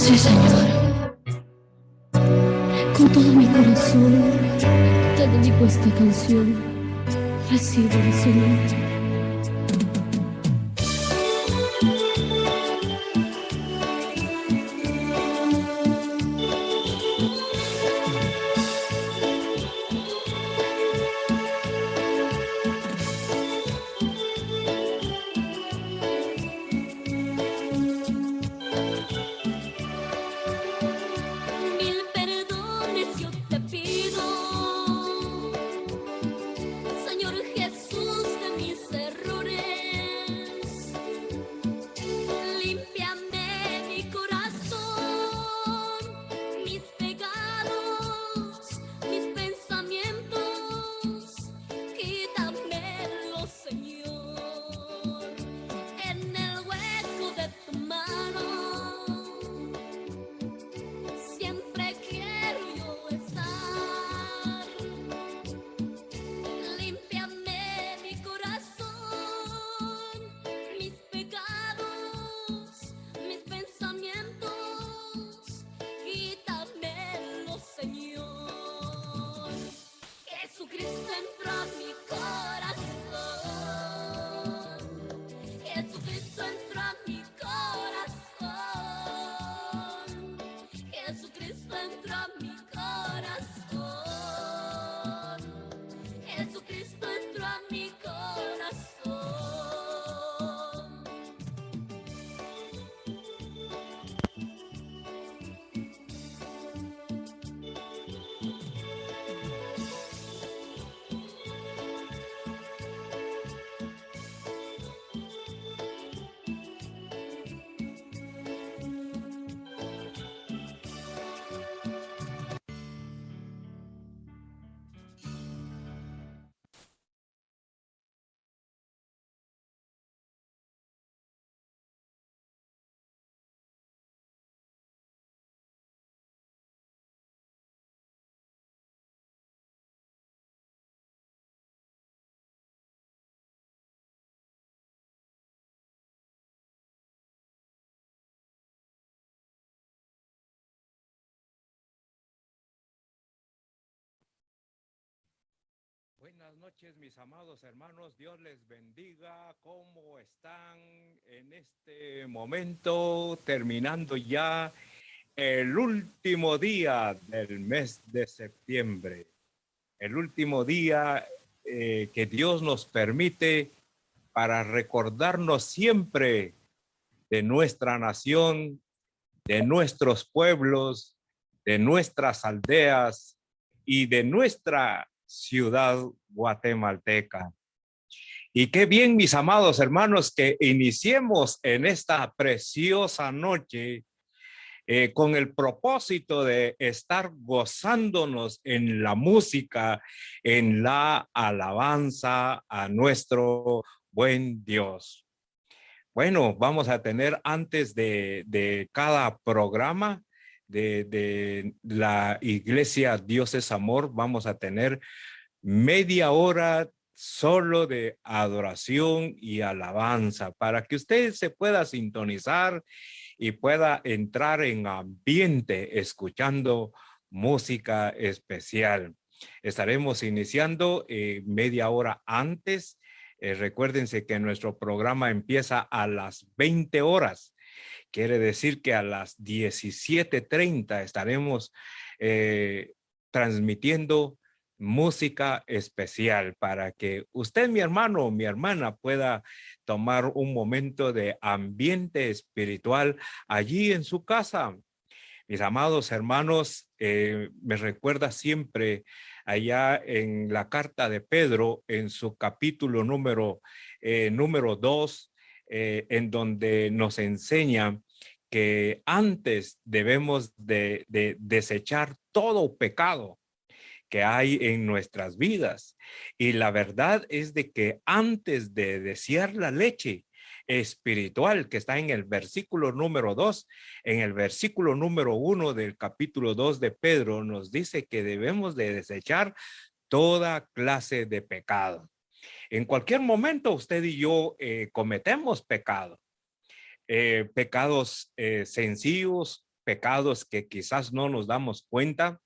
Sí, Señor, con todo mi corazón te dedico esta canción. Recíbela, Señor. Buenas noches, mis amados hermanos. Dios les bendiga. ¿Cómo están en este momento? Terminando ya el último día del mes de septiembre. El último día que Dios nos permite para recordarnos siempre de nuestra nación, de nuestros pueblos, de nuestras aldeas y de nuestra ciudad guatemalteca. Y qué bien, mis amados hermanos, que iniciemos en esta preciosa noche con el propósito de estar gozándonos en la música, en la alabanza a nuestro buen Dios. Bueno, vamos a tener antes de cada programa de la Iglesia Dios es Amor, vamos a tener media hora solo de adoración y alabanza para que usted se pueda sintonizar y pueda entrar en ambiente escuchando música especial. Estaremos iniciando media hora antes. Recuérdense que nuestro programa empieza a las 20 horas. Quiere decir que a las 17:30 estaremos transmitiendo música especial para que usted, mi hermano o mi hermana, pueda tomar un momento de ambiente espiritual allí en su casa. Mis amados hermanos, me recuerda siempre allá en la carta de Pedro, en su capítulo número 2, en donde nos enseña que antes debemos de desechar todo pecado que hay en nuestras vidas. Y la verdad es de que antes de desear la leche espiritual que está en el versículo número 2, en el versículo número 1 del capítulo 2 de Pedro nos dice que debemos de desechar toda clase de pecado. En cualquier momento usted y yo cometemos pecado. Pecados sencillos, pecados que quizás no nos damos cuenta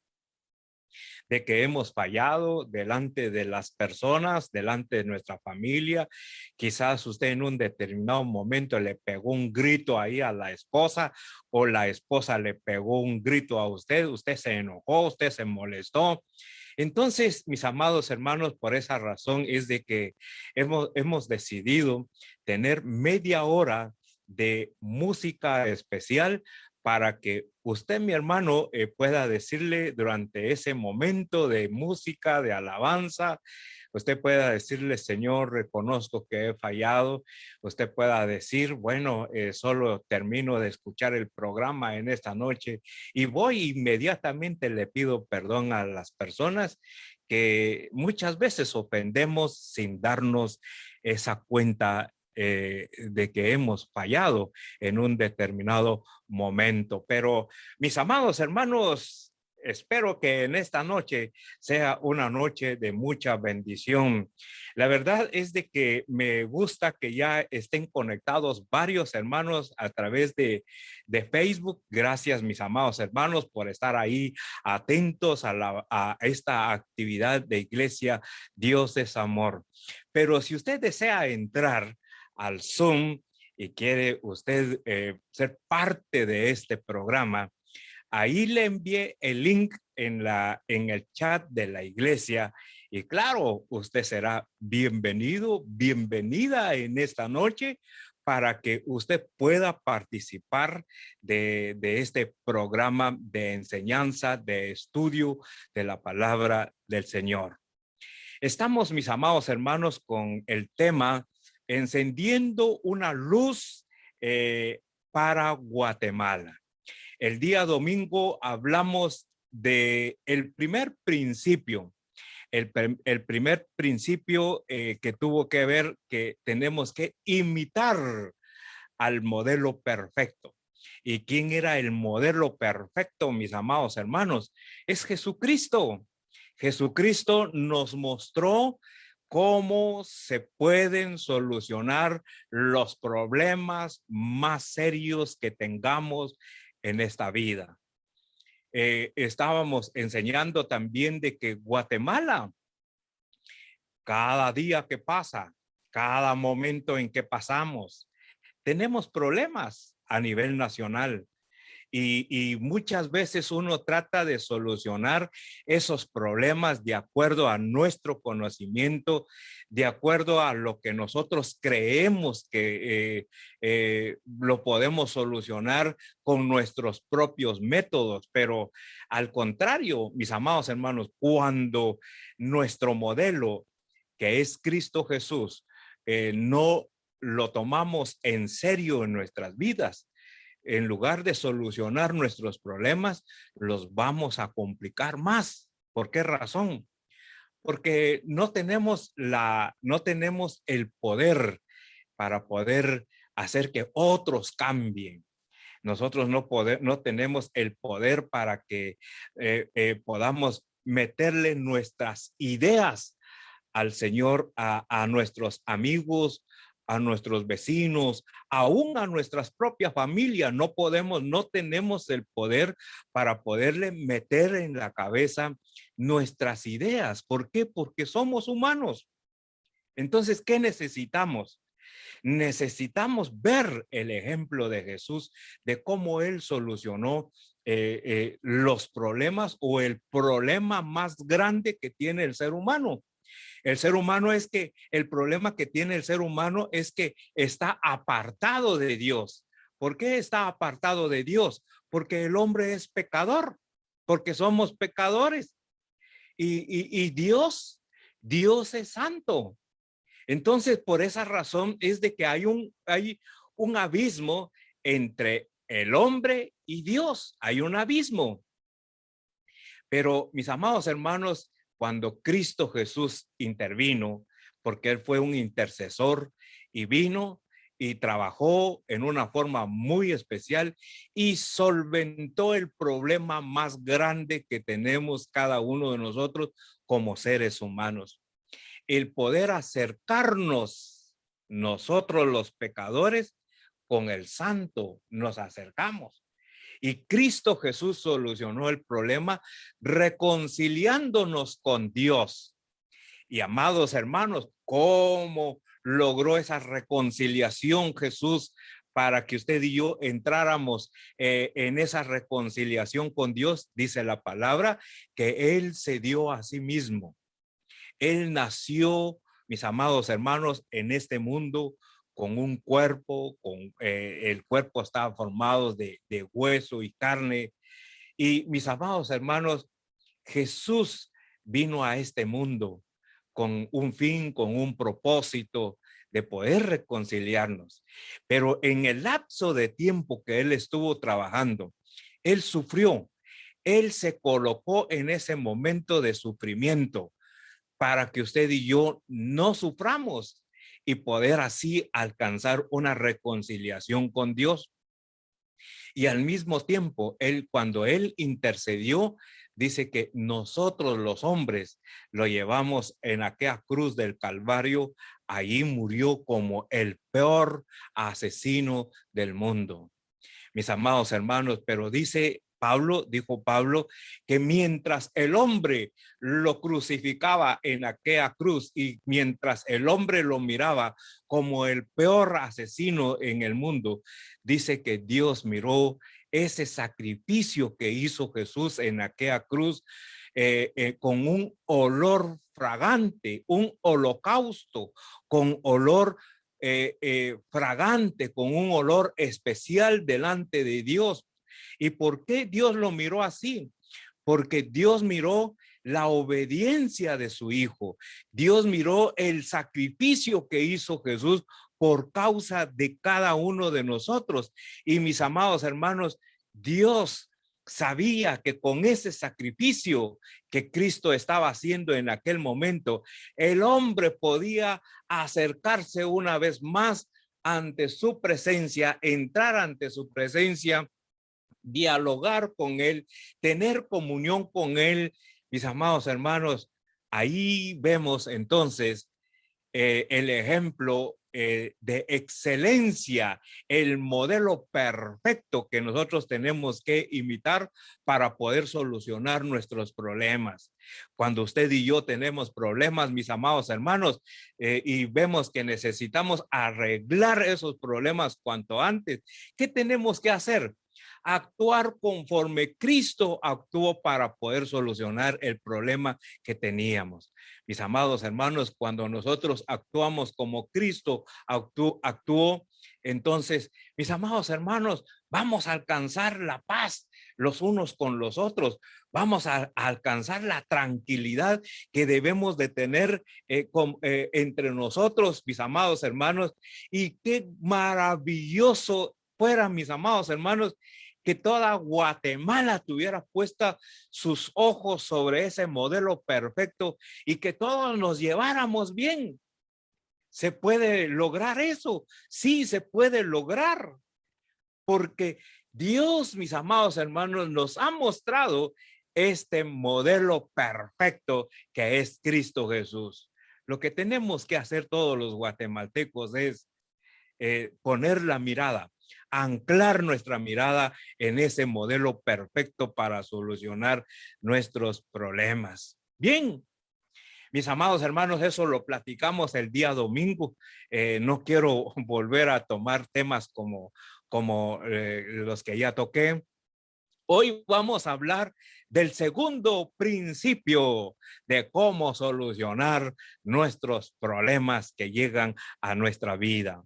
de que hemos fallado delante de las personas, delante de nuestra familia. Quizás usted en un determinado momento le pegó un grito ahí a la esposa, o la esposa le pegó un grito a usted, usted se enojó, usted se molestó. Entonces, mis amados hermanos, por esa razón es de que hemos decidido tener media hora de música especial para que usted, mi hermano, pueda decirle durante ese momento de música, de alabanza, usted pueda decirle: Señor, reconozco que he fallado. Usted pueda decir: bueno, solo termino de escuchar el programa en esta noche y voy inmediatamente, le pido perdón a las personas que muchas veces ofendemos sin darnos esa cuenta de que hemos fallado en un determinado momento. Pero mis amados hermanos, espero que en esta noche sea una noche de mucha bendición. La verdad es de que me gusta que ya estén conectados varios hermanos a través de Facebook. Gracias, mis amados hermanos, por estar ahí atentos a esta actividad de Iglesia Dios es Amor. Pero si usted desea entrar al Zoom y quiere usted ser parte de este programa, ahí le envié el link en el chat de la iglesia, y claro, usted será bienvenido, bienvenida en esta noche para que usted pueda participar de este programa de enseñanza, de estudio de la palabra del Señor. Estamos, mis amados hermanos, con el tema encendiendo una luz para Guatemala. El día domingo hablamos de el primer principio, el primer principio que tuvo que ver que tenemos que imitar al modelo perfecto. ¿Y quién era el modelo perfecto, mis amados hermanos? Es Jesucristo. Jesucristo nos mostró cómo se pueden solucionar los problemas más serios que tengamos en esta vida. Estábamos enseñando también de que Guatemala, cada día que pasa, cada momento en que pasamos, tenemos problemas a nivel nacional. Y muchas veces uno trata de solucionar esos problemas de acuerdo a nuestro conocimiento, de acuerdo a lo que nosotros creemos que lo podemos solucionar con nuestros propios métodos. Pero al contrario, mis amados hermanos, cuando nuestro modelo, que es Cristo Jesús, no lo tomamos en serio en nuestras vidas, en lugar de solucionar nuestros problemas, los vamos a complicar más. ¿Por qué razón? Porque no tenemos el poder para poder hacer que otros cambien. Nosotros no tenemos el poder para que podamos meterle nuestras ideas al Señor, a nuestros amigos, a nuestros vecinos, aún a nuestras propias familias. No tenemos el poder para poderle meter en la cabeza nuestras ideas. ¿Por qué? Porque somos humanos. Entonces, ¿qué necesitamos? Necesitamos ver el ejemplo de Jesús, de cómo él solucionó los problemas, o el problema más grande que tiene el ser humano. El ser humano es que el problema que tiene el ser humano es que está apartado de Dios. ¿Por qué está apartado de Dios? Porque el hombre es pecador, porque somos pecadores. Y Dios es santo. Entonces, por esa razón es de que hay un abismo entre el hombre y Dios. Hay un abismo. Pero, mis amados hermanos, cuando Cristo Jesús intervino, porque él fue un intercesor y vino y trabajó en una forma muy especial y solventó el problema más grande que tenemos cada uno de nosotros como seres humanos. El poder acercarnos, nosotros los pecadores, con el santo nos acercamos. Y Cristo Jesús solucionó el problema reconciliándonos con Dios. Y amados hermanos, ¿cómo logró esa reconciliación Jesús para que usted y yo entráramos en esa reconciliación con Dios? Dice la palabra que Él se dio a sí mismo. Él nació, mis amados hermanos, en este mundo con un cuerpo, el cuerpo estaba formado de hueso y carne. Y mis amados hermanos, Jesús vino a este mundo con un fin, con un propósito de poder reconciliarnos. Pero en el lapso de tiempo que Él estuvo trabajando, Él sufrió, Él se colocó en ese momento de sufrimiento para que usted y yo no suframos y poder así alcanzar una reconciliación con Dios. Y al mismo tiempo, cuando Él intercedió, dice que nosotros los hombres lo llevamos en aquella cruz del Calvario. Allí murió como el peor asesino del mundo, mis amados hermanos. Pero dijo Pablo, que mientras el hombre lo crucificaba en aquella cruz y mientras el hombre lo miraba como el peor asesino en el mundo, dice que Dios miró ese sacrificio que hizo Jesús en aquella cruz con un olor fragante, un holocausto con olor fragante, con un olor especial delante de Dios. ¿Y por qué Dios lo miró así? Porque Dios miró la obediencia de su Hijo. Dios miró el sacrificio que hizo Jesús por causa de cada uno de nosotros. Y mis amados hermanos, Dios sabía que con ese sacrificio que Cristo estaba haciendo en aquel momento, el hombre podía acercarse una vez más ante su presencia, entrar ante su presencia, dialogar con Él, tener comunión con Él. Mis amados hermanos, ahí vemos entonces el ejemplo de excelencia, el modelo perfecto que nosotros tenemos que imitar para poder solucionar nuestros problemas. Cuando usted y yo tenemos problemas, mis amados hermanos, y vemos que necesitamos arreglar esos problemas cuanto antes, ¿qué tenemos que hacer? Actuar conforme Cristo actuó para poder solucionar el problema que teníamos. Mis amados hermanos, cuando nosotros actuamos como Cristo actuó, entonces, mis amados hermanos, vamos a alcanzar la paz los unos con los otros. Vamos a alcanzar la tranquilidad que debemos de tener entre nosotros, mis amados hermanos. Y qué maravilloso fuera, mis amados hermanos, que toda Guatemala tuviera puesta sus ojos sobre ese modelo perfecto y que todos nos lleváramos bien. ¿Se puede lograr eso? Sí, se puede lograr. Porque Dios, mis amados hermanos, nos ha mostrado este modelo perfecto que es Cristo Jesús. Lo que tenemos que hacer todos los guatemaltecos es poner la mirada, anclar nuestra mirada en ese modelo perfecto para solucionar nuestros problemas. Bien, mis amados hermanos, eso lo platicamos el día domingo. No quiero volver a tomar temas como los que ya toqué. Hoy vamos a hablar del segundo principio de cómo solucionar nuestros problemas que llegan a nuestra vida.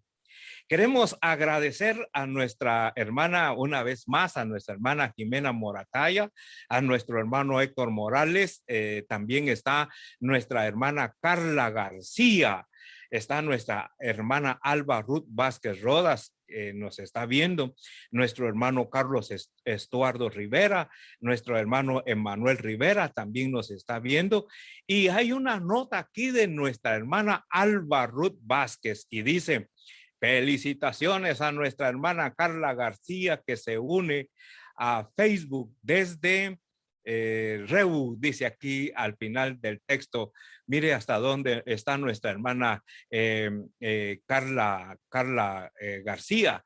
Queremos agradecer a nuestra hermana una vez más, a nuestra hermana Jimena Morataya, a nuestro hermano Héctor Morales, también está nuestra hermana Carla García, está nuestra hermana Alba Ruth Vázquez Rodas, nos está viendo, nuestro hermano Carlos Estuardo Rivera, nuestro hermano Emanuel Rivera también nos está viendo, y hay una nota aquí de nuestra hermana Alba Ruth Vázquez y dice: felicitaciones a nuestra hermana Carla García que se une a Facebook desde Reu, dice aquí al final del texto. Mire hasta dónde está nuestra hermana Carla García.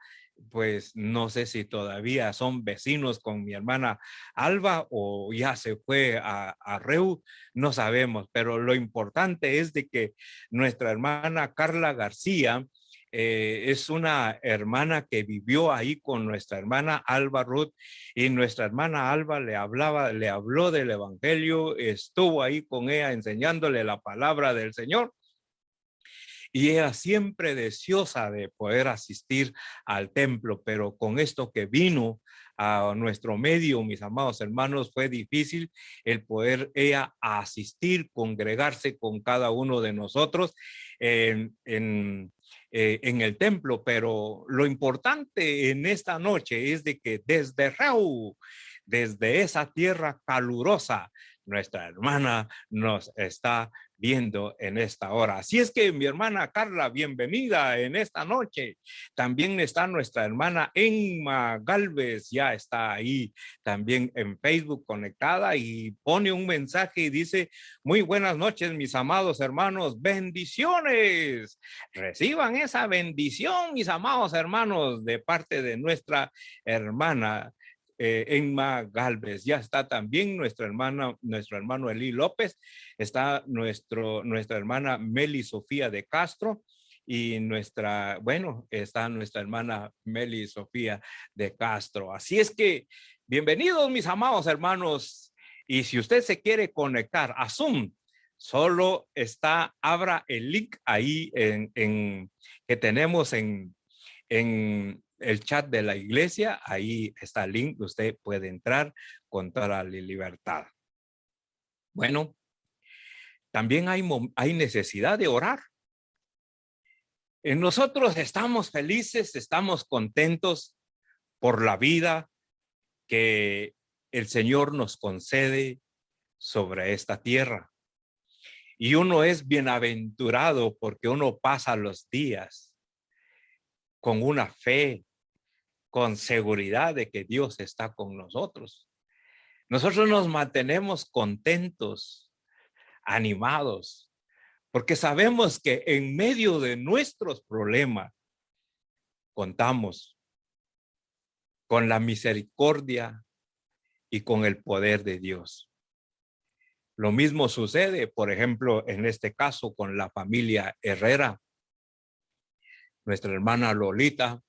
pues no sé si todavía son vecinos con mi hermana Alba o ya se fue a Reu, no sabemos, pero lo importante es de que nuestra hermana Carla García es una hermana que vivió ahí con nuestra hermana Alba Ruth, y nuestra hermana Alba le habló del evangelio, estuvo ahí con ella enseñándole la palabra del Señor. Y ella siempre deseosa de poder asistir al templo, pero con esto que vino a nuestro medio, mis amados hermanos, fue difícil el poder ella asistir, congregarse con cada uno de nosotros en el templo. Pero lo importante en esta noche es de que desde Reu, desde esa tierra calurosa, nuestra hermana nos está viendo en esta hora. Así es que mi hermana Carla, bienvenida en esta noche. También está nuestra hermana Emma Galvez, ya está ahí también en Facebook conectada y pone un mensaje y dice: muy buenas noches, mis amados hermanos, bendiciones. Reciban esa bendición, mis amados hermanos, de parte de nuestra hermana Emma Galvez. Ya está también nuestro hermano Eli López, está nuestra hermana Meli Sofía de Castro, y está nuestra hermana Meli Sofía de Castro. Así es que bienvenidos, mis amados hermanos, y si usted se quiere conectar a Zoom, solo abra el link ahí que tenemos en el chat de la iglesia. Ahí está el link, usted puede entrar con toda la libertad. Bueno, también hay necesidad de orar. Nosotros estamos felices, estamos contentos por la vida que el Señor nos concede sobre esta tierra. Y uno es bienaventurado porque uno pasa los días con una fe, con seguridad de que Dios está con nosotros. Nosotros nos mantenemos contentos, animados, porque sabemos que en medio de nuestros problemas contamos con la misericordia y con el poder de Dios. Lo mismo sucede, por ejemplo, en este caso con la familia Herrera. Nuestra hermana Lolita,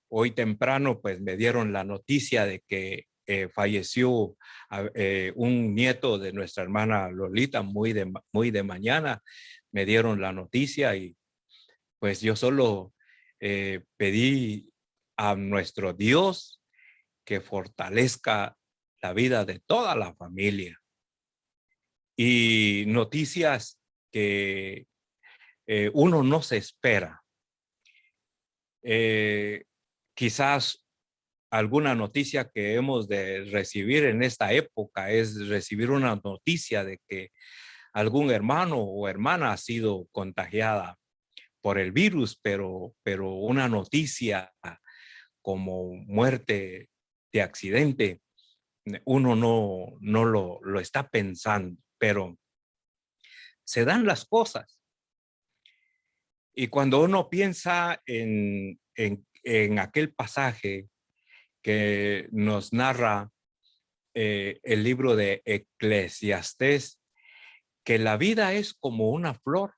hoy temprano pues me dieron la noticia de que falleció un nieto de nuestra hermana Lolita muy de mañana. Me dieron la noticia y pues yo solo pedí a nuestro Dios que fortalezca la vida de toda la familia. Y noticias que uno no se espera. Quizás alguna noticia que hemos de recibir en esta época es recibir una noticia de que algún hermano o hermana ha sido contagiada por el virus, pero una noticia como muerte de accidente, uno no lo está pensando, pero se dan las cosas. Y cuando uno piensa en aquel pasaje que nos narra el libro de Eclesiastés, que la vida es como una flor,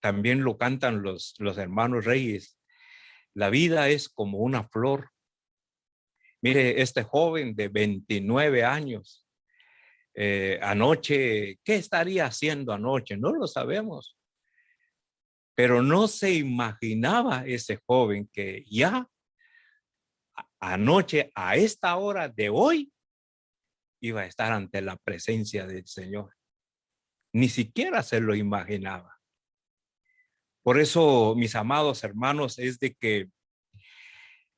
también lo cantan los hermanos Reyes, la vida es como una flor. Mire, este joven de 29 años, anoche, ¿qué estaría haciendo anoche? No lo sabemos. Pero no se imaginaba ese joven que ya anoche, a esta hora de hoy, iba a estar ante la presencia del Señor. Ni siquiera se lo imaginaba. Por eso, mis amados hermanos, es de que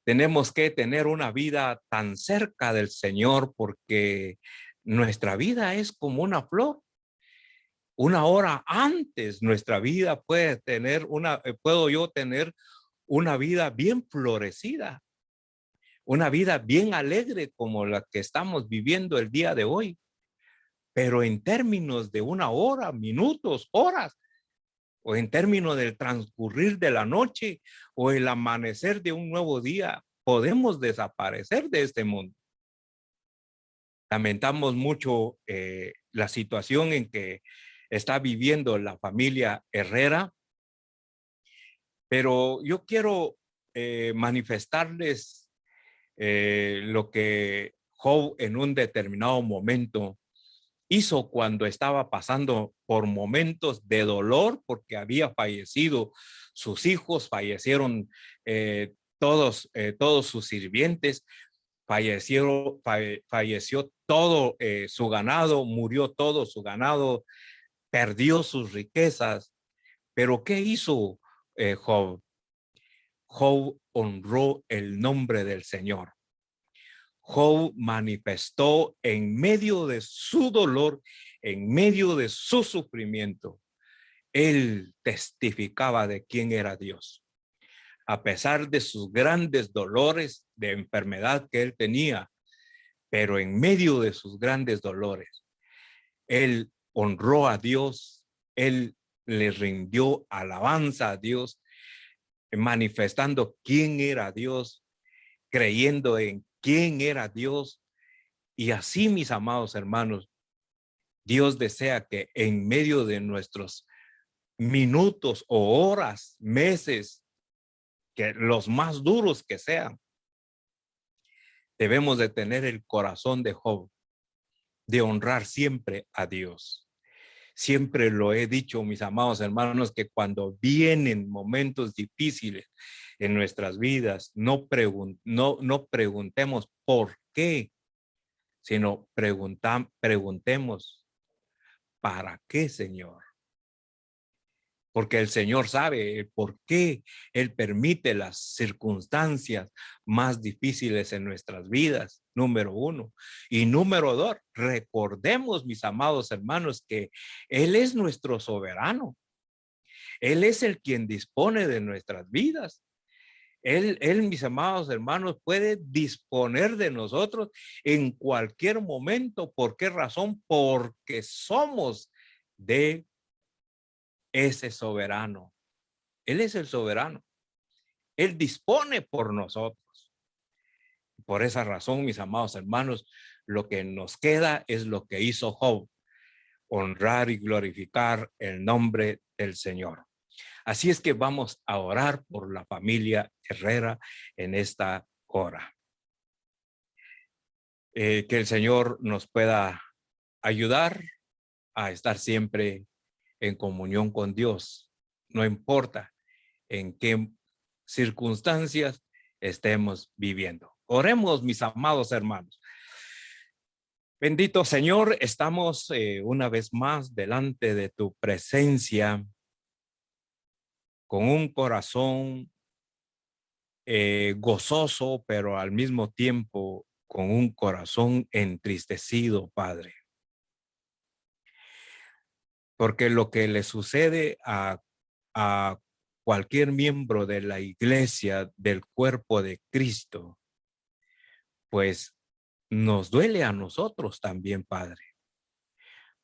tenemos que tener una vida tan cerca del Señor, porque nuestra vida es como una flor. Una hora antes nuestra vida puedo yo tener una vida bien florecida, una vida bien alegre como la que estamos viviendo el día de hoy. Pero en términos de una hora, minutos, horas, o en términos del transcurrir de la noche o el amanecer de un nuevo día, podemos desaparecer de este mundo. Lamentamos mucho la situación en que está viviendo la familia Herrera, pero yo quiero manifestarles lo que Job en un determinado momento hizo cuando estaba pasando por momentos de dolor porque había fallecido sus hijos, fallecieron todos sus sirvientes, falleció todo su ganado, murió todo su ganado, perdió sus riquezas. Pero ¿qué hizo Job? Job honró el nombre del Señor. Job manifestó en medio de su dolor, en medio de su sufrimiento, él testificaba de quién era Dios. A pesar de sus grandes dolores de enfermedad que él tenía, pero en medio de sus grandes dolores, él honró a Dios, él le rindió alabanza a Dios, manifestando quién era Dios, creyendo en quién era Dios. Y así, mis amados hermanos, Dios desea que en medio de nuestros minutos o horas, meses, que los más duros que sean, debemos de tener el corazón de Job, de honrar siempre a Dios. Siempre lo he dicho, mis amados hermanos, que cuando vienen momentos difíciles en nuestras vidas, no preguntemos por qué, sino preguntemos, ¿para qué, Señor? Porque el Señor sabe por qué Él permite las circunstancias más difíciles en nuestras vidas, número uno. Y número dos, recordemos, mis amados hermanos, que Él es nuestro soberano. Él es el quien dispone de nuestras vidas. Mis amados hermanos, puede disponer de nosotros en cualquier momento. ¿Por qué razón? Porque somos de ese soberano. Él es el soberano. Él dispone por nosotros. Por esa razón, mis amados hermanos, lo que nos queda es lo que hizo Job, honrar y glorificar el nombre del Señor. Así es que vamos a orar por la familia Herrera en esta hora. Que el Señor nos pueda ayudar a estar siempre en comunión con Dios. No importa en qué circunstancias estemos viviendo. Oremos, mis amados hermanos. Bendito Señor, estamos una vez más delante de tu presencia con un corazón gozoso, pero al mismo tiempo con un corazón entristecido, Padre. Porque lo que le sucede a cualquier miembro de la iglesia, del cuerpo de Cristo, pues nos duele a nosotros también, Padre.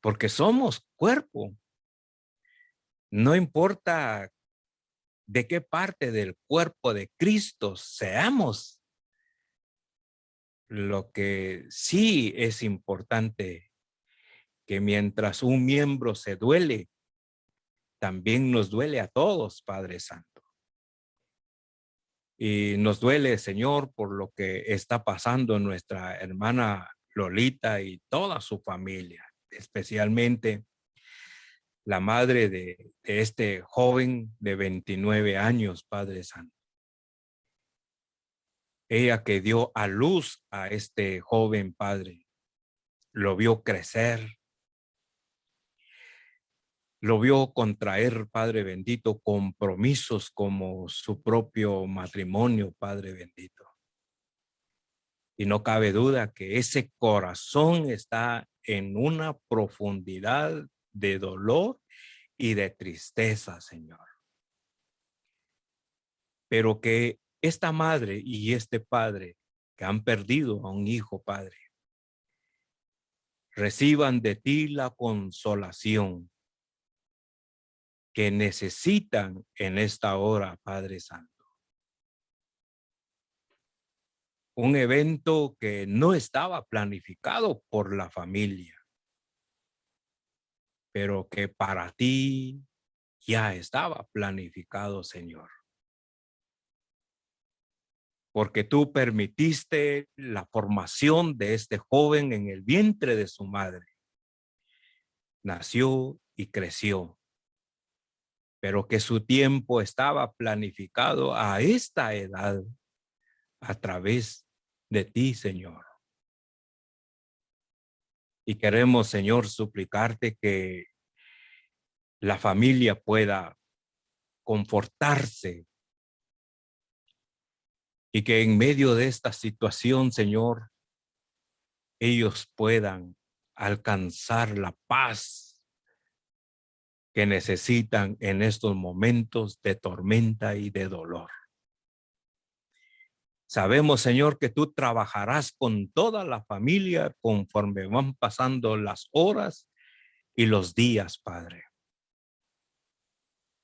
Porque somos cuerpo. No importa de qué parte del cuerpo de Cristo seamos. Lo que sí es importante, que mientras un miembro se duele, también nos duele a todos, Padre Santo. Y nos duele, Señor, por lo que está pasando nuestra hermana Lolita y toda su familia, especialmente la madre de este joven de 29 años, Padre Santo. Ella que dio a luz a este joven, Padre, lo vio crecer, lo vio contraer, Padre bendito, compromisos como su propio matrimonio, Padre bendito. Y no cabe duda que ese corazón está en una profundidad de dolor y de tristeza, Señor. Pero que esta madre y este padre que han perdido a un hijo, Padre, reciban de ti la consolación que necesitan en esta hora, Padre Santo. Un evento que no estaba planificado por la familia, pero que para ti ya estaba planificado, Señor. Porque tú permitiste la formación de este joven en el vientre de su madre. Nació y creció, pero que su tiempo estaba planificado a esta edad a través de ti, Señor. Y queremos, Señor, suplicarte que la familia pueda confortarse y que en medio de esta situación, Señor, ellos puedan alcanzar la paz que necesitan en estos momentos de tormenta y de dolor. Sabemos, Señor, que tú trabajarás con toda la familia conforme van pasando las horas y los días, Padre.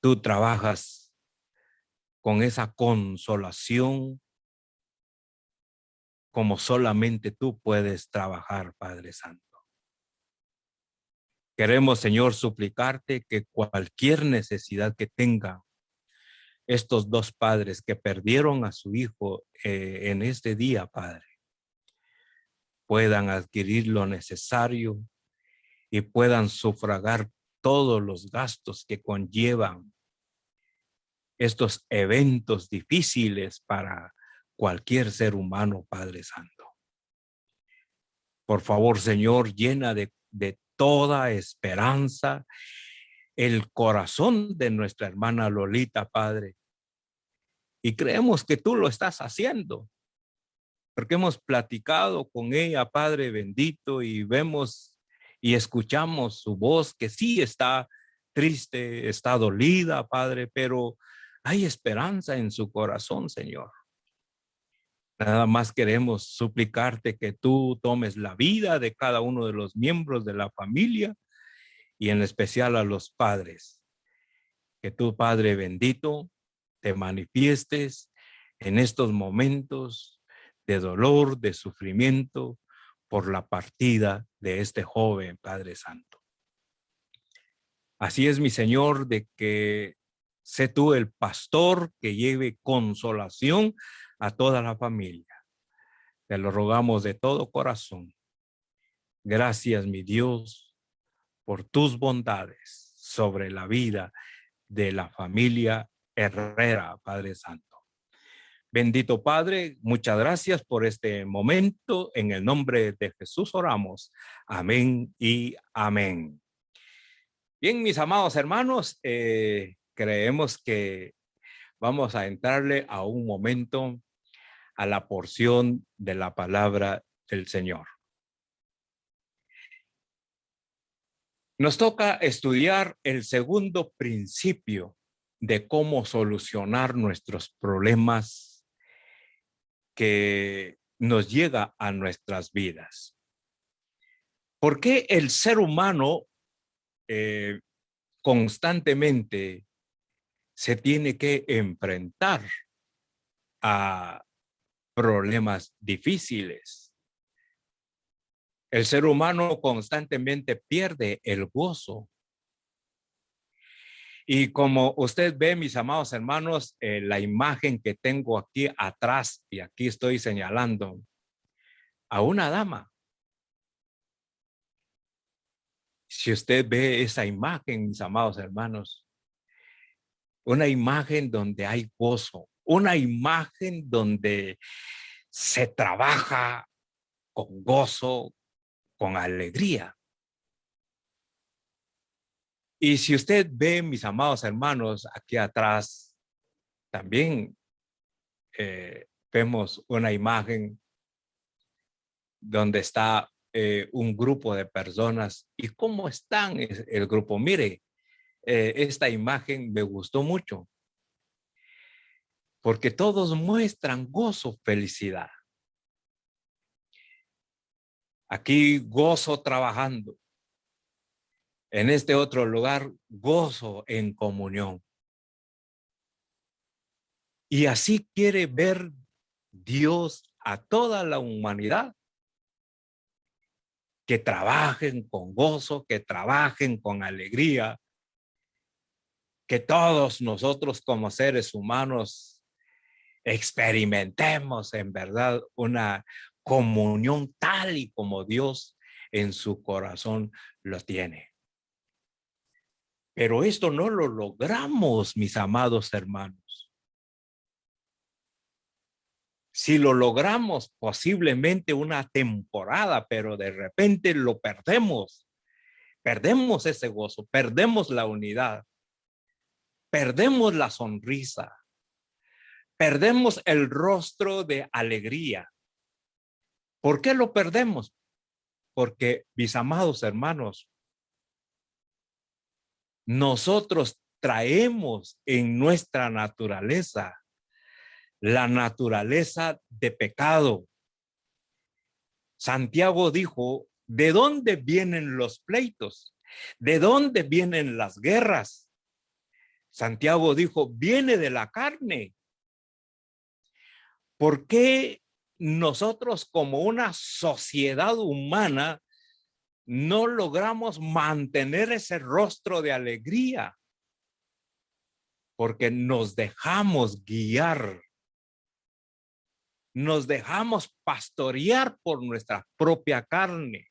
Tú trabajas con esa consolación como solamente tú puedes trabajar, Padre Santo. Queremos, Señor, suplicarte que cualquier necesidad que tengan estos dos padres que perdieron a su hijo en este día, Padre, puedan adquirir lo necesario y puedan sufragar todos los gastos que conllevan estos eventos difíciles para cualquier ser humano, Padre Santo. Por favor, Señor, llena de toda esperanza el corazón de nuestra hermana Lolita, Padre. Y creemos que tú lo estás haciendo, porque hemos platicado con ella, Padre bendito, y vemos y escuchamos su voz que sí está triste, está dolida, Padre, pero hay esperanza en su corazón, Señor. Nada más queremos suplicarte que tú tomes la vida de cada uno de los miembros de la familia y en especial a los padres. Que tú, Padre bendito, te manifiestes en estos momentos de dolor, de sufrimiento por la partida de este joven, Padre Santo. Así es, mi Señor, de que sé tú el pastor que lleve consolación a toda la familia. Te lo rogamos de todo corazón. Gracias, mi Dios, por tus bondades sobre la vida de la familia Herrera, Padre Santo. Bendito Padre, muchas gracias por este momento. En el nombre de Jesús oramos. Amén y amén. Bien, mis amados hermanos, creemos que vamos a entrarle a un momento a la porción de la palabra del Señor. Nos toca estudiar el segundo principio de cómo solucionar nuestros problemas que nos llega a nuestras vidas. ¿Por qué el ser humano constantemente se tiene que enfrentar a problemas difíciles? El ser humano constantemente pierde el gozo. Y como usted ve, mis amados hermanos, la imagen que tengo aquí atrás, y aquí estoy señalando a una dama. Si usted ve esa imagen, mis amados hermanos, una imagen donde hay gozo, una imagen donde se trabaja con gozo, con alegría. Y si usted ve, mis amados hermanos, aquí atrás, también vemos una imagen donde está un grupo de personas. ¿Y cómo están el grupo? Mire, esta imagen me gustó mucho, porque todos muestran gozo, felicidad. Aquí gozo trabajando. En este otro lugar, gozo en comunión. Y así quiere ver Dios a toda la humanidad. Que trabajen con gozo, que trabajen con alegría, que todos nosotros como seres humanos experimentemos en verdad una comunión tal y como Dios en su corazón lo tiene. Pero esto no lo logramos, mis amados hermanos. Si lo logramos, posiblemente una temporada, pero de repente lo perdemos. Perdemos ese gozo, perdemos la unidad, perdemos la sonrisa, perdemos el rostro de alegría. ¿Por qué lo perdemos? Porque, mis amados hermanos, nosotros traemos en nuestra naturaleza la naturaleza de pecado. Santiago dijo, ¿de dónde vienen los pleitos? ¿De dónde vienen las guerras? Santiago dijo, viene de la carne. ¿Por qué nosotros como una sociedad humana no logramos mantener ese rostro de alegría? Porque nos dejamos guiar, nos dejamos pastorear por nuestra propia carne.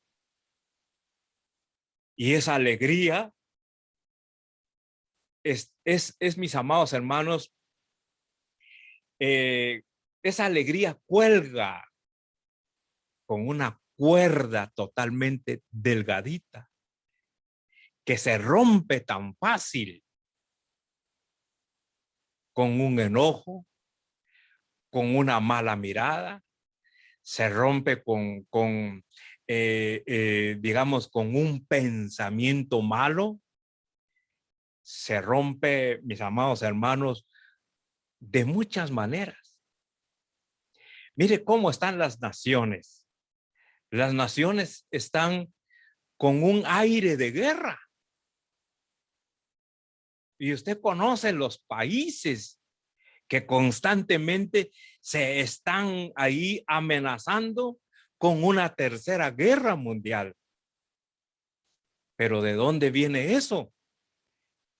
Y esa alegría es mis amados hermanos, esa alegría cuelga con una cuerda totalmente delgadita que se rompe tan fácil con un enojo, con una mala mirada, se rompe digamos, con un pensamiento malo, se rompe, mis amados hermanos, de muchas maneras. Mire cómo están las naciones. Las naciones están con un aire de guerra. Y usted conoce los países que constantemente se están ahí amenazando con una tercera guerra mundial. Pero ¿de dónde viene eso?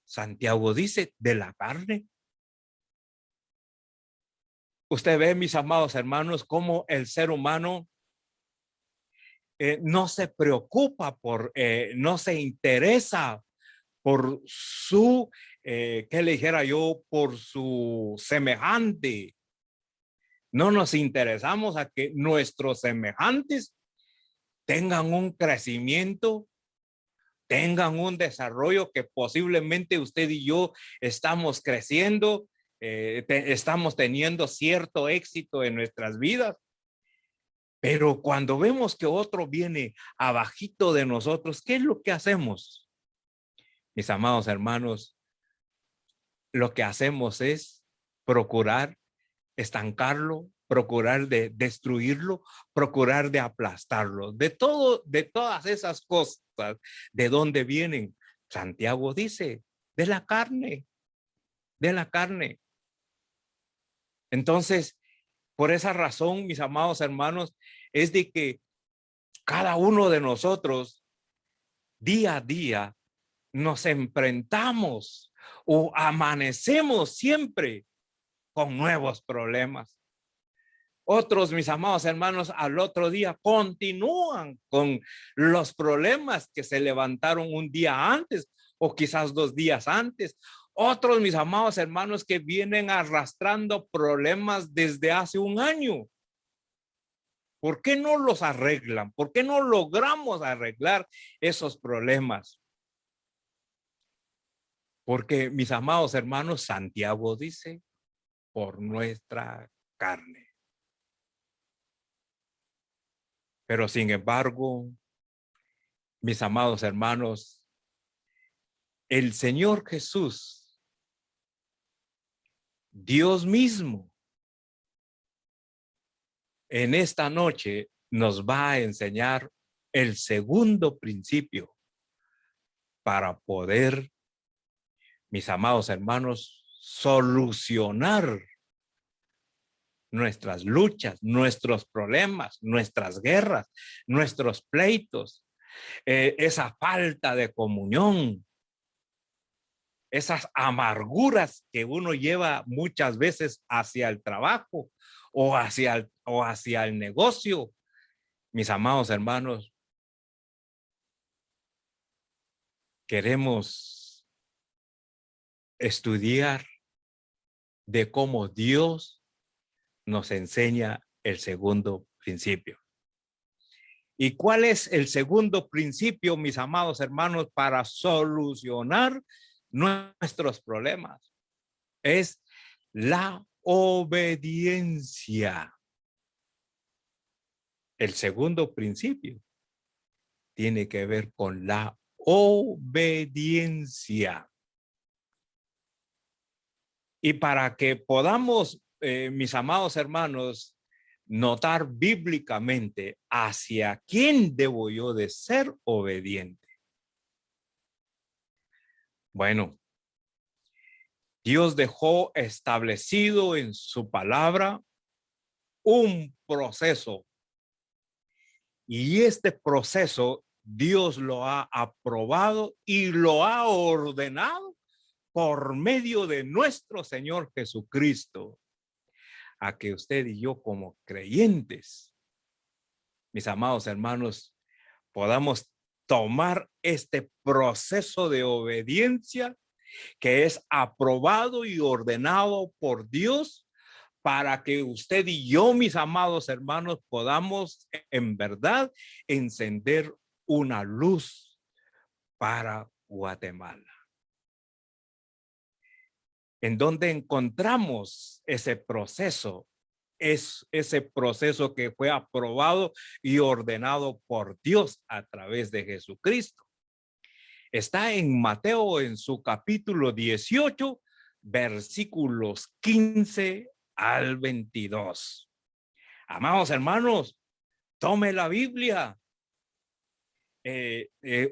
Santiago dice, de la carne. Usted ve, mis amados hermanos, cómo el ser humano no se preocupa no se interesa por su, ¿qué le dijera yo? Por su semejante. No nos interesamos a que nuestros semejantes tengan un crecimiento, tengan un desarrollo que posiblemente usted y yo estamos creciendo, estamos teniendo cierto éxito en nuestras vidas. Pero cuando vemos que otro viene abajito de nosotros, ¿qué es lo que hacemos? Mis amados hermanos, lo que hacemos es procurar estancarlo, procurar de destruirlo, procurar de aplastarlo. De todas esas cosas, ¿de dónde vienen? Santiago dice, de la carne, de la carne. Entonces, por esa razón, mis amados hermanos, es de que cada uno de nosotros, día a día, nos enfrentamos o amanecemos siempre con nuevos problemas. Otros, mis amados hermanos, al otro día continúan con los problemas que se levantaron un día antes o quizás 2 días antes. Otros, mis amados hermanos, que vienen arrastrando problemas desde hace un año. ¿Por qué no los arreglan? ¿Por qué no logramos arreglar esos problemas? Porque, mis amados hermanos, Santiago dice, por nuestra carne. Pero sin embargo, mis amados hermanos, el Señor Jesús, Dios mismo, en esta noche nos va a enseñar el segundo principio para poder, mis amados hermanos, solucionar nuestras luchas, nuestros problemas, nuestras guerras, nuestros pleitos, esa falta de comunión, esas amarguras que uno lleva muchas veces hacia el trabajo o hacia el negocio. Mis amados hermanos, queremos estudiar de cómo Dios nos enseña el segundo principio. ¿Y cuál es el segundo principio, mis amados hermanos, para solucionar nuestros problemas? Es la obediencia. El segundo principio tiene que ver con la obediencia. Y para que podamos, mis amados hermanos, notar bíblicamente hacia quién debo yo de ser obediente. Bueno, Dios dejó establecido en su palabra un proceso. Y este proceso Dios lo ha aprobado y lo ha ordenado por medio de nuestro Señor Jesucristo, a que usted y yo como creyentes, mis amados hermanos, podamos tomar este proceso de obediencia que es aprobado y ordenado por Dios para que usted y yo, mis amados hermanos, podamos en verdad encender una luz para Guatemala. En donde encontramos ese proceso, es ese proceso que fue aprobado y ordenado por Dios a través de Jesucristo. Está en Mateo en su capítulo 18, versículos 15 al 22. Amados hermanos, tome la Biblia.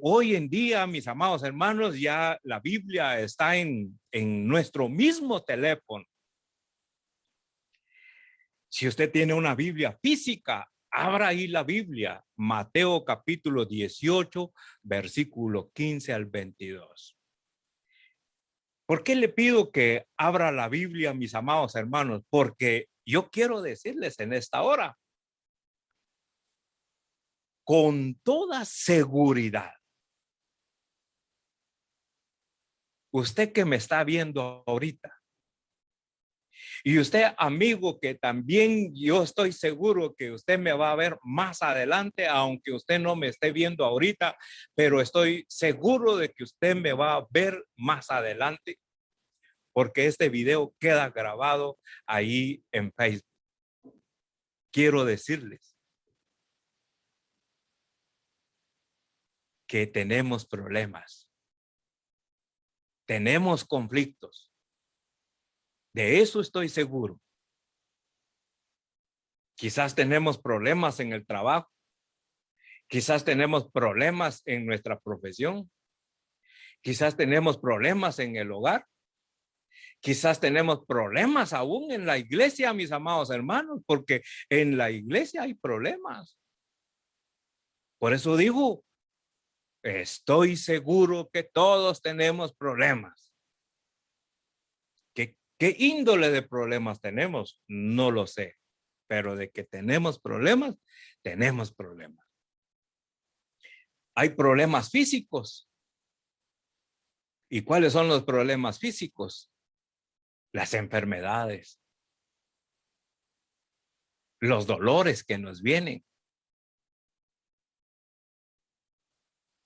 Hoy en día, mis amados hermanos, ya la Biblia está en nuestro mismo teléfono. Si usted tiene una Biblia física, abra ahí la Biblia, Mateo capítulo 18, versículo 15 al 22. ¿Por qué le pido que abra la Biblia, mis amados hermanos? Porque yo quiero decirles en esta hora, con toda seguridad, usted que me está viendo ahorita, y usted, amigo, que también yo estoy seguro que usted me va a ver más adelante, aunque usted no me esté viendo ahorita, pero estoy seguro de que usted me va a ver más adelante, porque este video queda grabado ahí en Facebook. Quiero decirles que tenemos problemas, tenemos conflictos. De eso estoy seguro. Quizás tenemos problemas en el trabajo. Quizás tenemos problemas en nuestra profesión. Quizás tenemos problemas en el hogar. Quizás tenemos problemas aún en la iglesia, mis amados hermanos, porque en la iglesia hay problemas. Por eso digo, estoy seguro que todos tenemos problemas. ¿Qué índole de problemas tenemos? No lo sé, pero de que tenemos problemas, tenemos problemas. Hay problemas físicos. ¿Y cuáles son los problemas físicos? Las enfermedades, los dolores que nos vienen,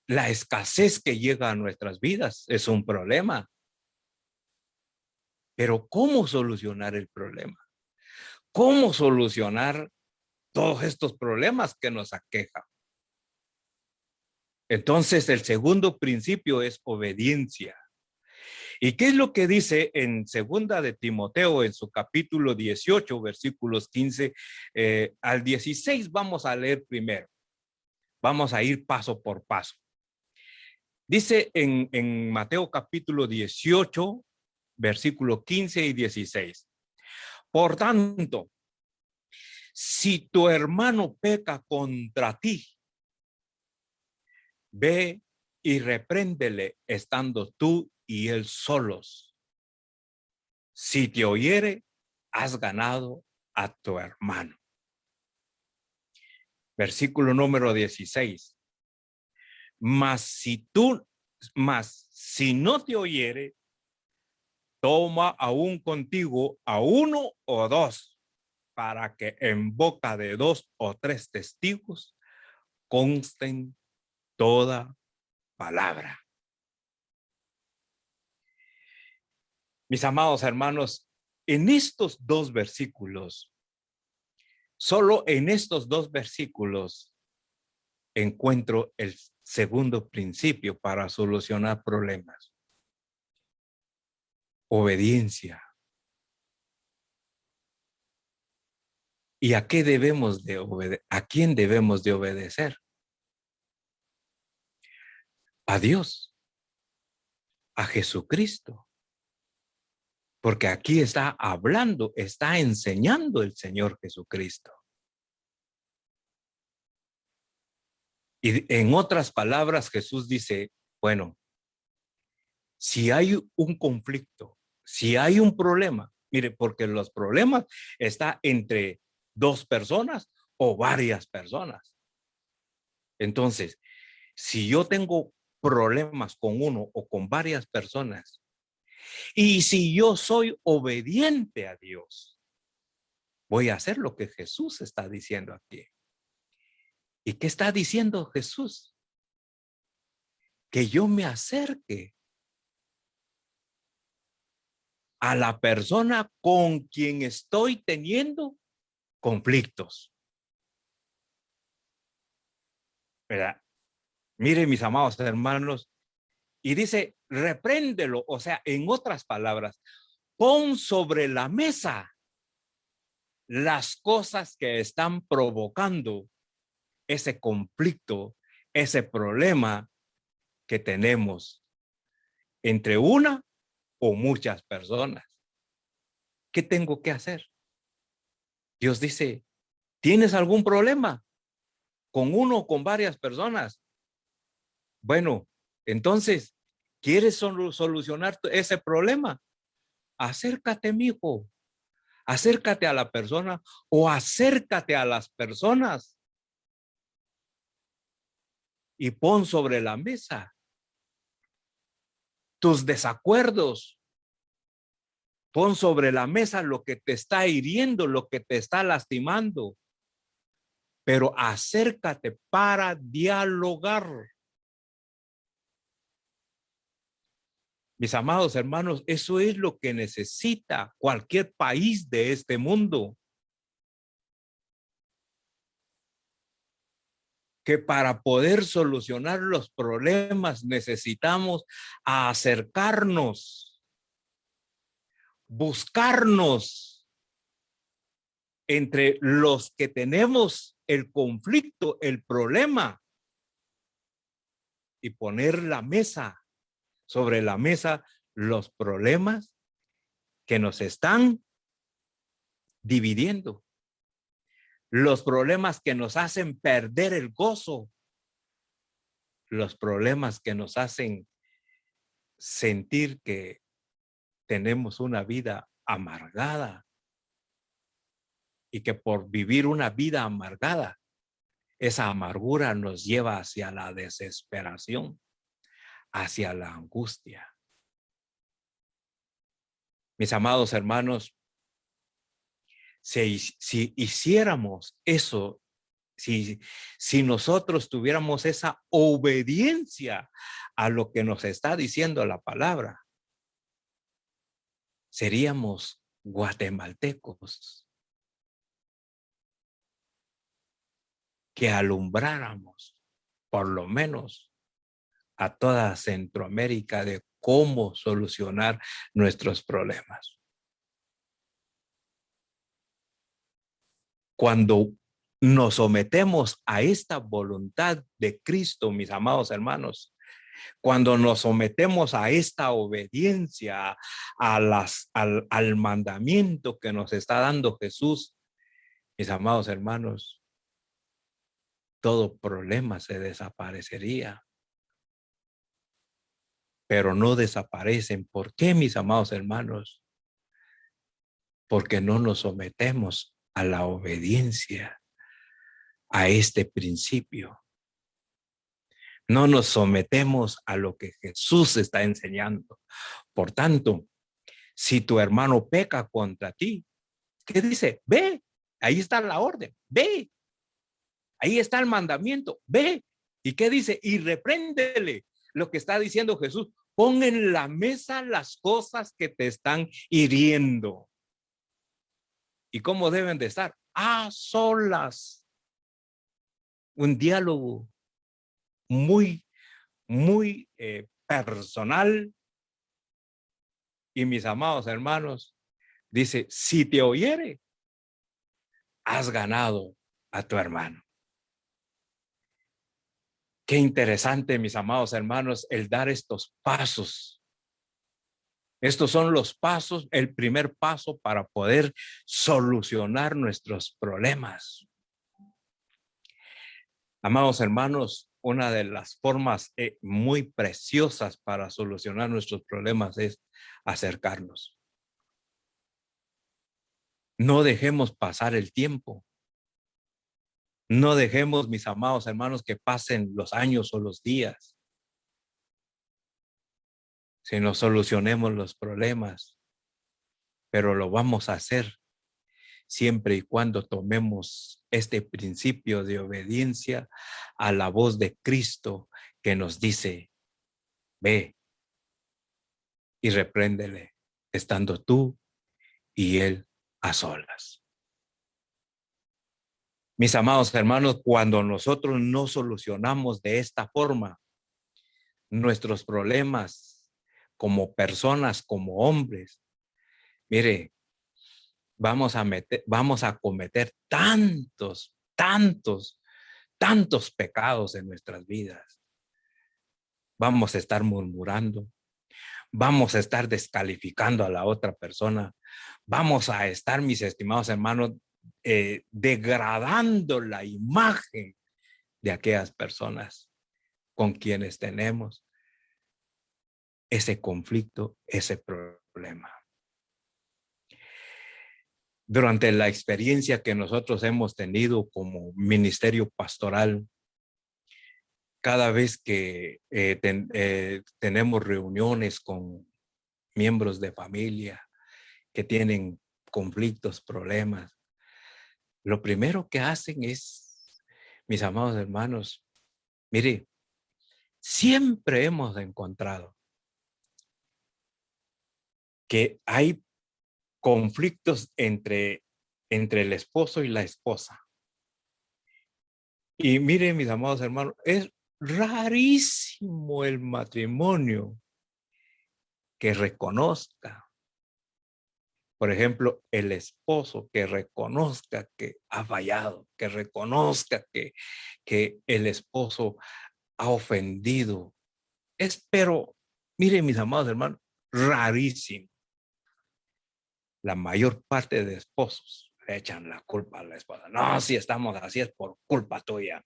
la escasez que llega a nuestras vidas es un problema. Pero ¿cómo solucionar el problema? ¿Cómo solucionar todos estos problemas que nos aquejan? Entonces, el segundo principio es obediencia. ¿Y qué es lo que dice en segunda de Timoteo, en su capítulo 18, versículos 15 al 16? Vamos a leer primero. Vamos a ir paso por paso. Dice en Mateo capítulo 18, versículo 15 y 16. Por tanto, si tu hermano peca contra ti, ve y repréndele estando tú y él solos. Si te oyere, has ganado a tu hermano. Versículo número 16. Mas si no te oyere, toma aún contigo a uno o dos, para que en boca de 2 o 3 testigos consten toda palabra. Mis amados hermanos, en estos dos versículos, solo en estos dos versículos encuentro el segundo principio para solucionar problemas. Obediencia. ¿Y a qué debemos de obedecer? ¿A quién debemos de obedecer? A Dios, a Jesucristo. Porque aquí está hablando, está enseñando el Señor Jesucristo. Y en otras palabras, Jesús dice, bueno, si hay un conflicto, si hay un problema, mire, porque los problemas están entre dos personas o varias personas. Entonces, si yo tengo problemas con uno o con varias personas, y si yo soy obediente a Dios, voy a hacer lo que Jesús está diciendo aquí. ¿Y qué está diciendo Jesús? Que yo me acerque a la persona con quien estoy teniendo conflictos. ¿Verdad? Mire, mis amados hermanos, y dice, repréndelo, o sea, en otras palabras, pon sobre la mesa las cosas que están provocando ese conflicto, ese problema que tenemos entre una o muchas personas. ¿Qué tengo que hacer? Dios dice, ¿tienes algún problema con uno o con varias personas? Bueno, entonces, ¿quieres solucionar ese problema? Acércate, mijo. Acércate a la persona o acércate a las personas y pon sobre la mesa tus desacuerdos. Pon sobre la mesa lo que te está hiriendo, lo que te está lastimando. Pero acércate para dialogar. Mis amados hermanos, eso es lo que necesita cualquier país de este mundo. Que para poder solucionar los problemas necesitamos acercarnos, buscarnos entre los que tenemos el conflicto, el problema, y poner la mesa, sobre la mesa, los problemas que nos están dividiendo, los problemas que nos hacen perder el gozo, los problemas que nos hacen sentir que tenemos una vida amargada y que por vivir una vida amargada, esa amargura nos lleva hacia la desesperación, hacia la angustia. Mis amados hermanos, si hiciéramos eso, si nosotros tuviéramos esa obediencia a lo que nos está diciendo la palabra, seríamos guatemaltecos que alumbráramos por lo menos a toda Centroamérica de cómo solucionar nuestros problemas. Cuando nos sometemos a esta voluntad de Cristo, mis amados hermanos, Cuando nos sometemos a esta obediencia, al mandamiento que nos está dando Jesús, mis amados hermanos, todo problema se desaparecería. Pero no desaparecen. ¿Por qué, mis amados hermanos? Porque no nos sometemos a la obediencia, a este principio. No nos sometemos a lo que Jesús está enseñando. Por tanto, si tu hermano peca contra ti, ¿qué dice? Ve, ahí está la orden, ve. Ahí está el mandamiento, ve. ¿Y qué dice? Y repréndele. Lo que está diciendo Jesús, pon en la mesa las cosas que te están hiriendo. ¿Y cómo deben de estar? A solas. Un diálogo muy personal. Y mis amados hermanos, dice, si te oyere, has ganado a tu hermano. Qué interesante, mis amados hermanos, el dar estos pasos. Estos son los pasos, el primer paso para poder solucionar nuestros problemas. Amados hermanos, una de las formas muy preciosas para solucionar nuestros problemas es acercarnos. No dejemos pasar el tiempo. No dejemos, mis amados hermanos, que pasen los años o los días. Sino solucionemos los problemas. Pero lo vamos a hacer siempre y cuando tomemos este principio de obediencia a la voz de Cristo que nos dice, ve y repréndele, estando tú y él a solas. Mis amados hermanos, cuando nosotros no solucionamos de esta forma nuestros problemas como personas, como hombres, mire, vamos a cometer tantos pecados en nuestras vidas. Vamos a estar murmurando, vamos a estar descalificando a la otra persona, vamos a estar, mis estimados hermanos, degradando la imagen de aquellas personas con quienes tenemos ese conflicto, ese problema. Durante la experiencia que nosotros hemos tenido como ministerio pastoral, cada vez que tenemos reuniones con miembros de familia que tienen conflictos, problemas, lo primero que hacen es, mis amados hermanos, mire, siempre hemos encontrado que hay conflictos entre el esposo y la esposa. Y miren, mis amados hermanos, es rarísimo el matrimonio que reconozca, por ejemplo, el esposo que reconozca que ha fallado, que reconozca que el esposo ha ofendido. Pero, miren, mis amados hermanos, rarísimo. La mayor parte de esposos le echan la culpa a la esposa. No, si estamos así es por culpa tuya.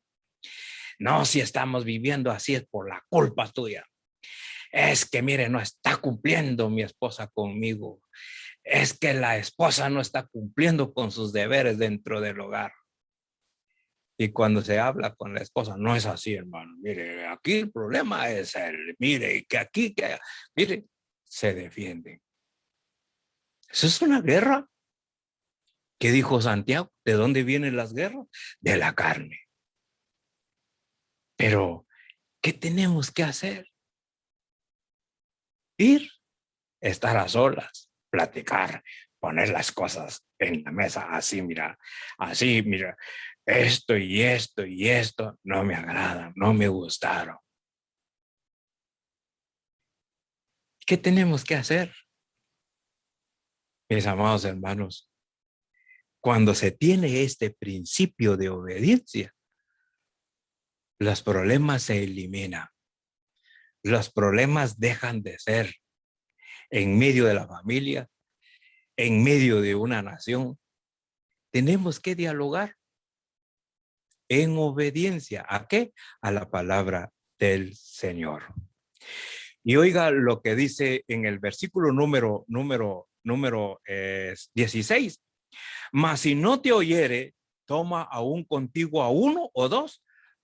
No, si estamos viviendo así es por la culpa tuya. Es que, mire, no está cumpliendo mi esposa conmigo. Es que la esposa no está cumpliendo con sus deberes dentro del hogar. Y cuando se habla con la esposa, no es así, hermano. Mire, aquí el problema es el, mire, que aquí, que, mire, se defienden. Eso es una guerra. ¿Qué dijo Santiago? ¿De dónde vienen las guerras? De la carne. Pero, ¿qué tenemos que hacer? Ir, estar a solas, platicar, poner las cosas en la mesa, así, mira, esto y esto y esto no me agradan, no me gustaron. ¿Qué tenemos que hacer? Mis amados hermanos, cuando se tiene este principio de obediencia, los problemas se eliminan. los problemas dejan de ser en medio de la familia, en medio de una nación. Tenemos que dialogar en obediencia. ¿A qué? A la palabra del Señor. Y oiga lo que dice en el versículo número 16. Mas si no te oyere, toma aún contigo a uno o dos,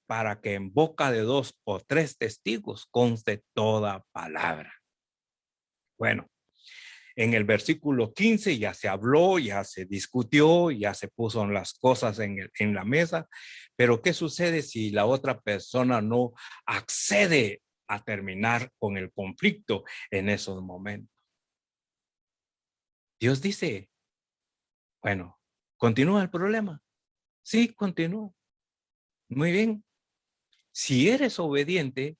para que en boca de dos o tres testigos conste toda palabra. Bueno, en el versículo 15 ya se habló, ya se discutió, ya se puso las cosas en la mesa, pero ¿qué sucede si la otra persona no accede a terminar con el conflicto en esos momentos? Dios dice, bueno, ¿continúa el problema? Sí, continúa. Muy bien. Si eres obediente,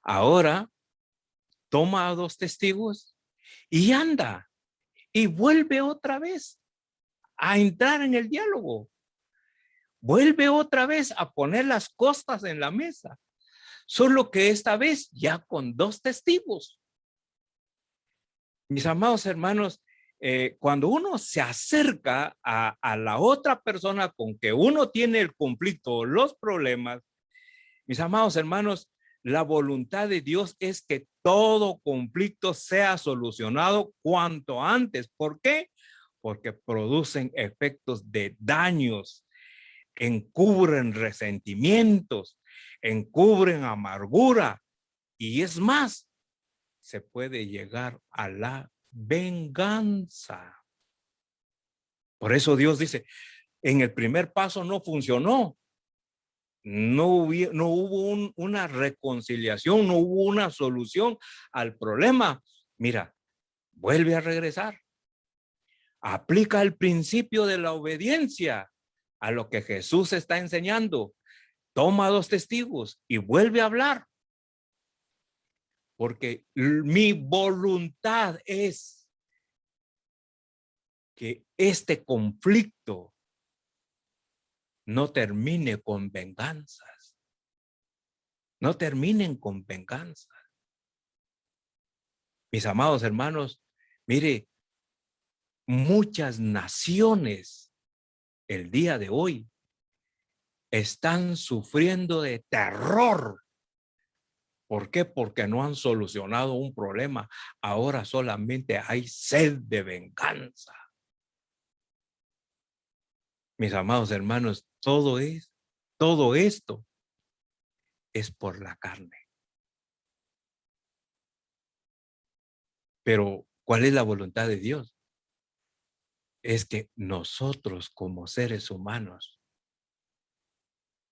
ahora toma a dos testigos y anda y vuelve otra vez a entrar en el diálogo. Vuelve otra vez a poner las cosas en la mesa, solo que esta vez ya con dos testigos. Mis amados hermanos, cuando uno se acerca a la otra persona con que uno tiene el conflicto, los problemas, mis amados hermanos, la voluntad de Dios es que todo conflicto sea solucionado cuanto antes. ¿Por qué? Porque producen efectos de daños, encubren resentimientos, encubren amargura y es más, se puede llegar a la venganza. Por eso Dios dice, en el primer paso no funcionó. No hubo una reconciliación, no hubo una solución al problema. Mira, vuelve a regresar. Aplica el principio de la obediencia a lo que Jesús está enseñando. Toma dos testigos y vuelve a hablar. Porque mi voluntad es que este conflicto no termine con venganzas. No terminen con venganzas. Mis amados hermanos, mire, muchas naciones el día de hoy están sufriendo de terror. ¿Por qué? Porque no han solucionado un problema. Ahora solamente hay sed de venganza. Mis amados hermanos, todo esto es por la carne. Pero, ¿cuál es la voluntad de Dios? Es que nosotros como seres humanos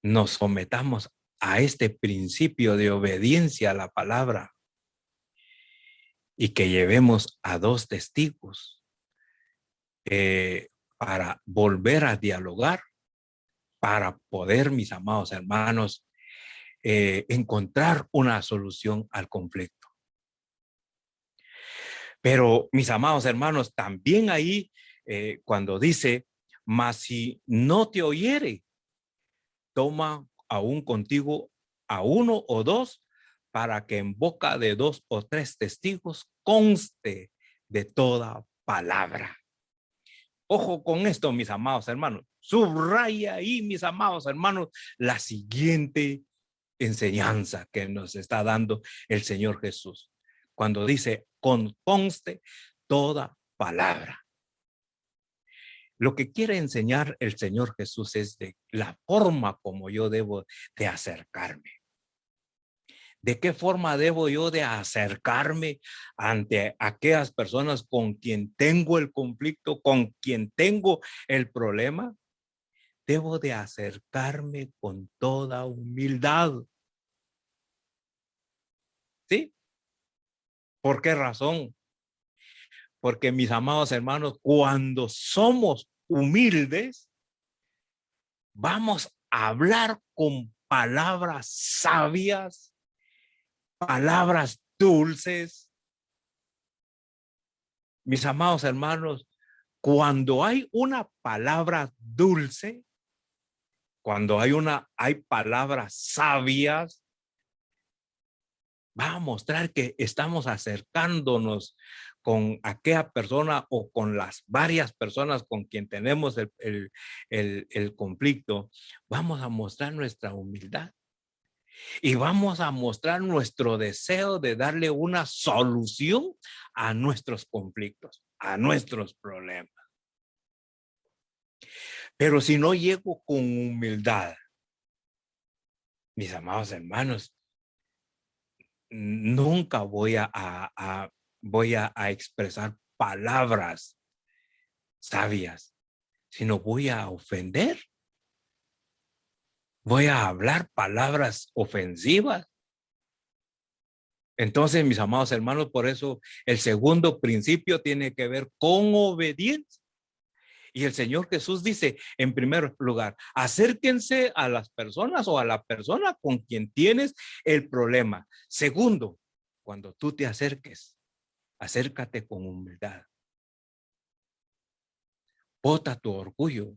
nos sometamos a este principio de obediencia a la palabra y que llevemos a dos testigos para volver a dialogar, para poder, mis amados hermanos, encontrar una solución al conflicto. Pero, mis amados hermanos, también ahí, cuando dice, mas si no te oyere, toma aún contigo a uno o dos, para que en boca de dos o tres testigos conste de toda palabra. Ojo con esto, mis amados hermanos. Subraya ahí, mis amados hermanos, la siguiente enseñanza que nos está dando el Señor Jesús. Cuando dice, conste toda palabra. Lo que quiere enseñar el Señor Jesús es de la forma como yo debo de acercarme. ¿De qué forma debo yo de acercarme ante aquellas personas con quien tengo el conflicto, con quien tengo el problema? Debo de acercarme con toda humildad. ¿Sí? ¿Por qué razón? Porque, mis amados hermanos, cuando somos humildes, vamos a hablar con palabras sabias, palabras dulces. Mis amados hermanos, cuando hay una palabra dulce, cuando hay palabras sabias, va a mostrar que estamos acercándonos con aquella persona o con las varias personas con quien tenemos el conflicto. Vamos a mostrar nuestra humildad y vamos a mostrar nuestro deseo de darle una solución a nuestros conflictos, a nuestros problemas. Pero si no llego con humildad, mis amados hermanos, nunca voy a expresar palabras sabias, sino voy a ofender. Voy a hablar palabras ofensivas. Entonces, mis amados hermanos, por eso el segundo principio tiene que ver con obediencia. Y el Señor Jesús dice, en primer lugar, acérquense a las personas o a la persona con quien tienes el problema. Segundo, cuando tú te acerques, acércate con humildad. Bota tu orgullo.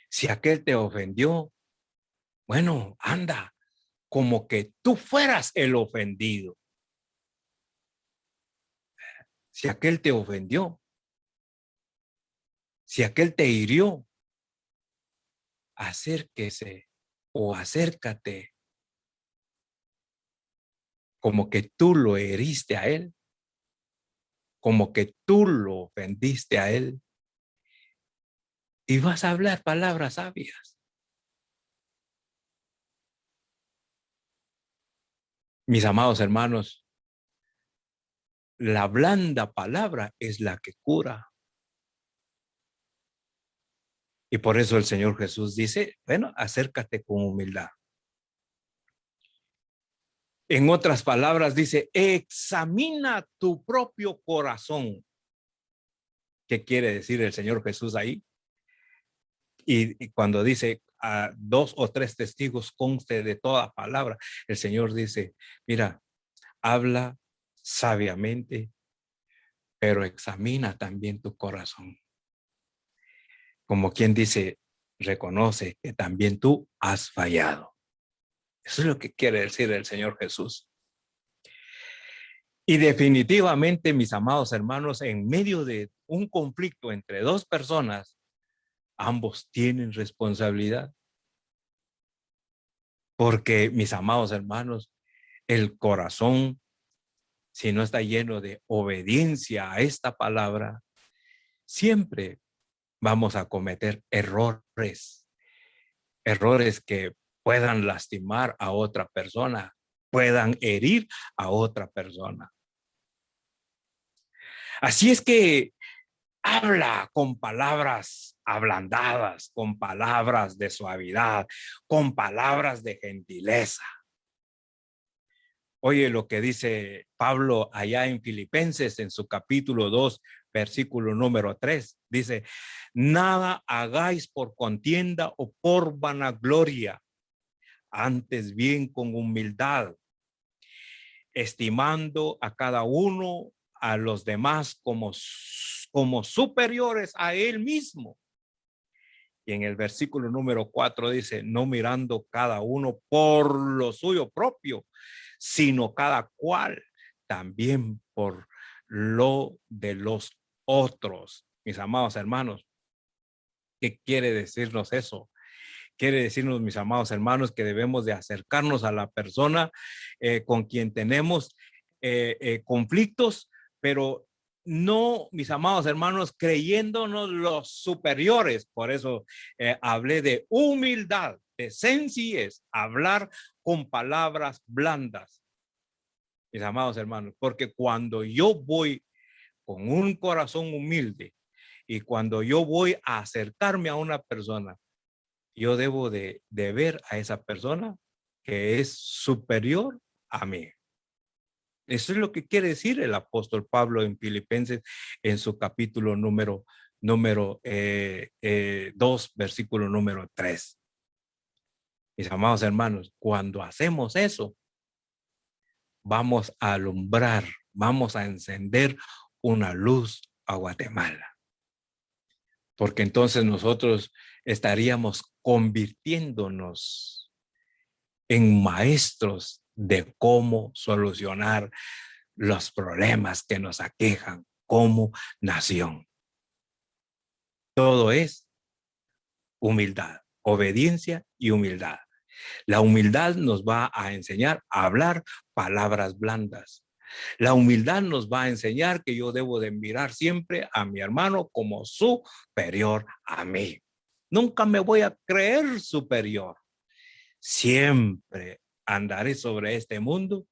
Si aquel te ofendió, bueno, anda, como que tú fueras el ofendido. Si aquel te ofendió, si aquel te hirió, acérquese o acércate como que tú lo heriste a él, como que tú lo ofendiste a él, y vas a hablar palabras sabias. Mis amados hermanos, la blanda palabra es la que cura. Y por eso el Señor Jesús dice, bueno, acércate con humildad. En otras palabras dice, examina tu propio corazón. ¿Qué quiere decir el Señor Jesús ahí? Y cuando dice a 2 o 3 testigos conste de toda palabra, el Señor dice, mira, habla sabiamente, pero examina también tu corazón. Como quien dice, reconoce que también tú has fallado. Eso es lo que quiere decir el Señor Jesús. Y definitivamente, mis amados hermanos, en medio de un conflicto entre dos personas, ambos tienen responsabilidad. Porque, mis amados hermanos, el corazón, si no está lleno de obediencia a esta palabra, siempre vamos a cometer errores que puedan lastimar a otra persona, puedan herir a otra persona. Así es que habla con palabras ablandadas, con palabras de suavidad, con palabras de gentileza. Oye lo que dice Pablo allá en Filipenses en su capítulo 2, versículo número 3. Dice, nada hagáis por contienda o por vanagloria, antes bien con humildad, estimando a cada uno a los demás como superiores a él mismo. Y en el versículo número 4 dice, no mirando cada uno por lo suyo propio, sino cada cual también por lo de los otros. Mis amados hermanos, ¿qué quiere decirnos eso? Quiere decirnos, mis amados hermanos, que debemos de acercarnos a la persona con quien tenemos conflictos, pero no, mis amados hermanos, creyéndonos los superiores. Por eso hablé de humildad, de sencillez, hablar con palabras blandas, mis amados hermanos, porque cuando yo voy con un corazón humilde y cuando yo voy a acercarme a una persona, yo debo de ver a esa persona que es superior a mí. Eso es lo que quiere decir el apóstol Pablo en Filipenses en su capítulo número 2, versículo número 3. Mis amados hermanos, cuando hacemos eso, vamos a alumbrar, vamos a encender una luz a Guatemala. Porque entonces nosotros estaríamos convirtiéndonos en maestros de cómo solucionar los problemas que nos aquejan como nación. Todo es humildad, obediencia y humildad. La humildad nos va a enseñar a hablar palabras blandas. La humildad nos va a enseñar que yo debo de mirar siempre a mi hermano como superior a mí. Nunca me voy a creer superior. Siempre andaré sobre este mundo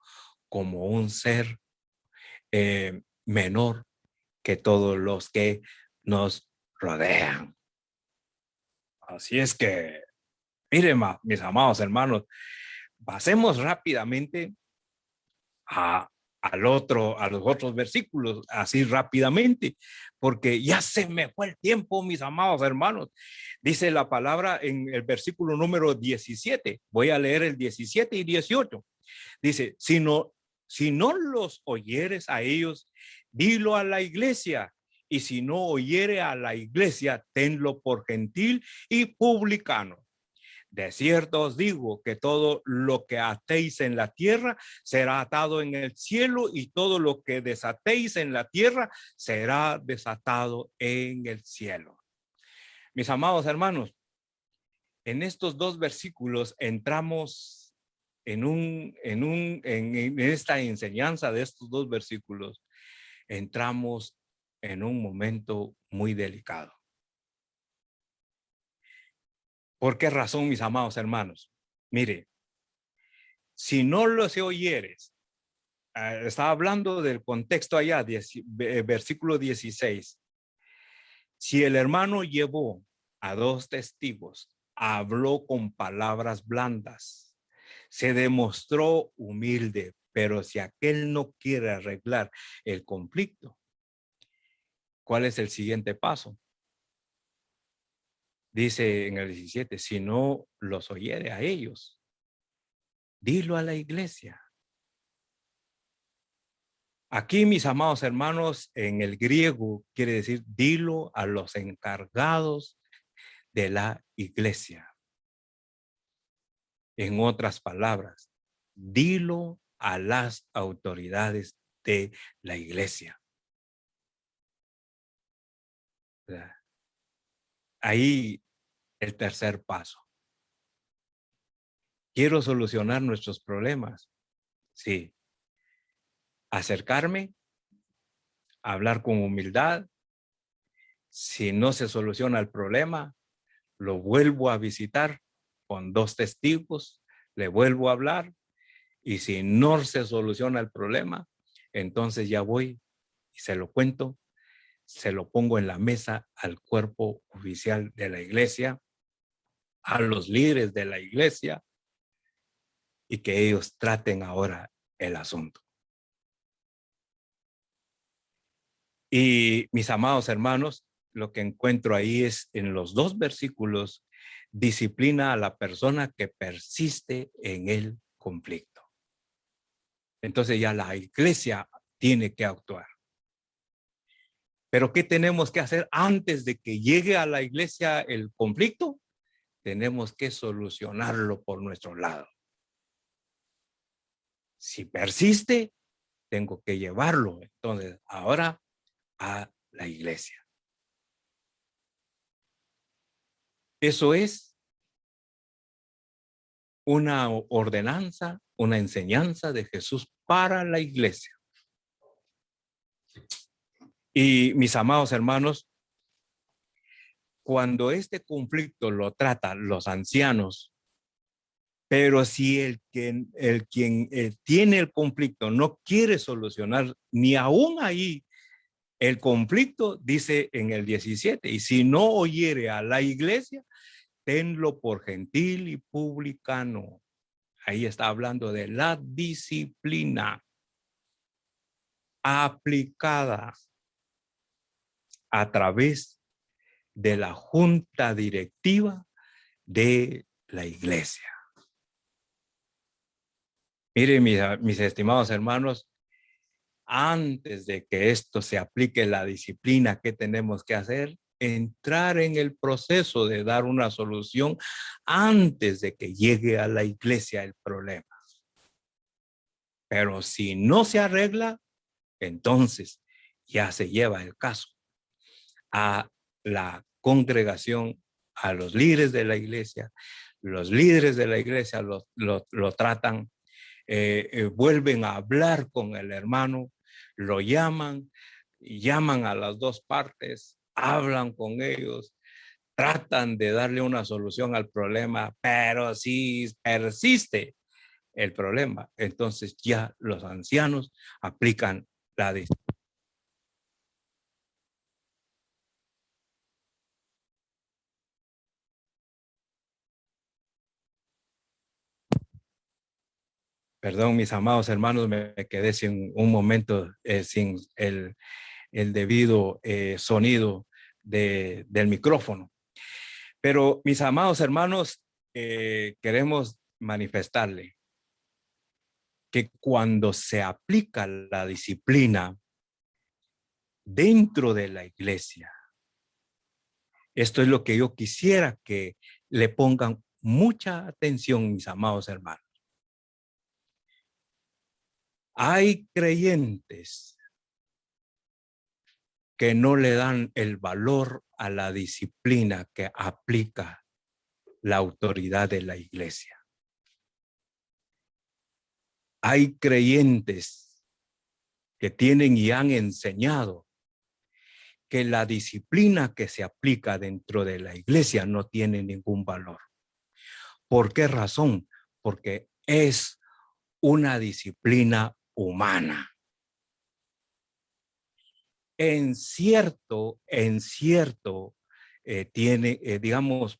como un ser menor que todos los que nos rodean. Así es que, miren, mis amados hermanos, pasemos rápidamente a los otros versículos, así rápidamente, porque ya se me fue el tiempo, mis amados hermanos. Dice la palabra en el versículo número 17. Voy a leer el 17 y 18. Dice, si no los oyeres a ellos, dilo a la iglesia. Y si no oyere a la iglesia, tenlo por gentil y publicano. De cierto os digo que todo lo que atéis en la tierra será atado en el cielo, y todo lo que desatéis en la tierra será desatado en el cielo. Mis amados hermanos, en estos dos versículos entramos en esta enseñanza de estos dos versículos, entramos en un momento muy delicado. ¿Por qué razón, mis amados hermanos? Mire, si no los oyeres, estaba hablando del contexto allá, versículo 16. Si el hermano llevó a dos testigos, habló con palabras blandas, se demostró humilde, pero si aquel no quiere arreglar el conflicto, ¿cuál es el siguiente paso? Dice en el 17, si no los oyere a ellos, dilo a la iglesia. Aquí, mis amados hermanos, en el griego quiere decir dilo a los encargados de la iglesia. En otras palabras, dilo a las autoridades de la iglesia. Ahí el tercer paso. ¿Quiero solucionar nuestros problemas? Sí. Acercarme, hablar con humildad. Si no se soluciona el problema, lo vuelvo a visitar con dos testigos, le vuelvo a hablar, y si no se soluciona el problema, entonces ya voy y se lo cuento, se lo pongo en la mesa al cuerpo oficial de la iglesia, a los líderes de la iglesia, y que ellos traten ahora el asunto. Y mis amados hermanos, lo que encuentro ahí es en los dos versículos, disciplina a la persona que persiste en el conflicto. Entonces ya la iglesia tiene que actuar. Pero ¿qué tenemos que hacer antes de que llegue a la iglesia el conflicto? Tenemos que solucionarlo por nuestro lado. Si persiste, tengo que llevarlo entonces ahora a la iglesia. Eso es una ordenanza, una enseñanza de Jesús para la iglesia. Y mis amados hermanos, cuando este conflicto lo tratan los ancianos, pero si el quien tiene el conflicto no quiere solucionar ni aún ahí el conflicto, dice en el 17, y si no oyere a la iglesia, tenlo por gentil y publicano. Ahí está hablando de la disciplina aplicada a través de la junta directiva de la iglesia. Miren, mis estimados hermanos, antes de que esto se aplique la disciplina, ¿qué tenemos que hacer? entrar en el proceso de dar una solución antes de que llegue a la iglesia el problema. Pero si no se arregla, entonces ya se lleva el caso a la congregación, a los líderes de la iglesia. Los líderes de la iglesia lo tratan, vuelven a hablar con el hermano, lo llaman a las dos partes, hablan con ellos, tratan de darle una solución al problema, pero si persiste el problema, entonces ya los ancianos aplican la disciplina. Perdón, mis amados hermanos, me quedé sin un momento, sin el debido sonido del micrófono. Pero mis amados hermanos, queremos manifestarle que cuando se aplica la disciplina dentro de la iglesia, esto es lo que yo quisiera que le pongan mucha atención, mis amados hermanos. Hay creyentes que no le dan el valor a la disciplina que aplica la autoridad de la iglesia. Hay creyentes que tienen y han enseñado que la disciplina que se aplica dentro de la iglesia no tiene ningún valor. ¿Por qué razón? Porque es una disciplina humana. En cierto, tiene, digamos,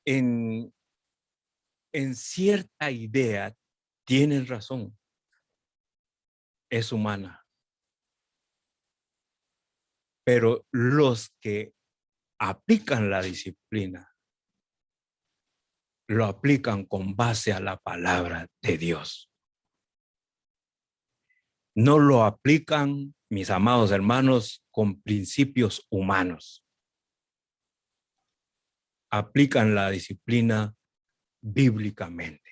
en cierta idea, tienen razón, es humana. Pero los que aplican la disciplina, lo aplican con base a la palabra de Dios. No lo aplican, mis amados hermanos, con principios humanos. Aplican la disciplina bíblicamente.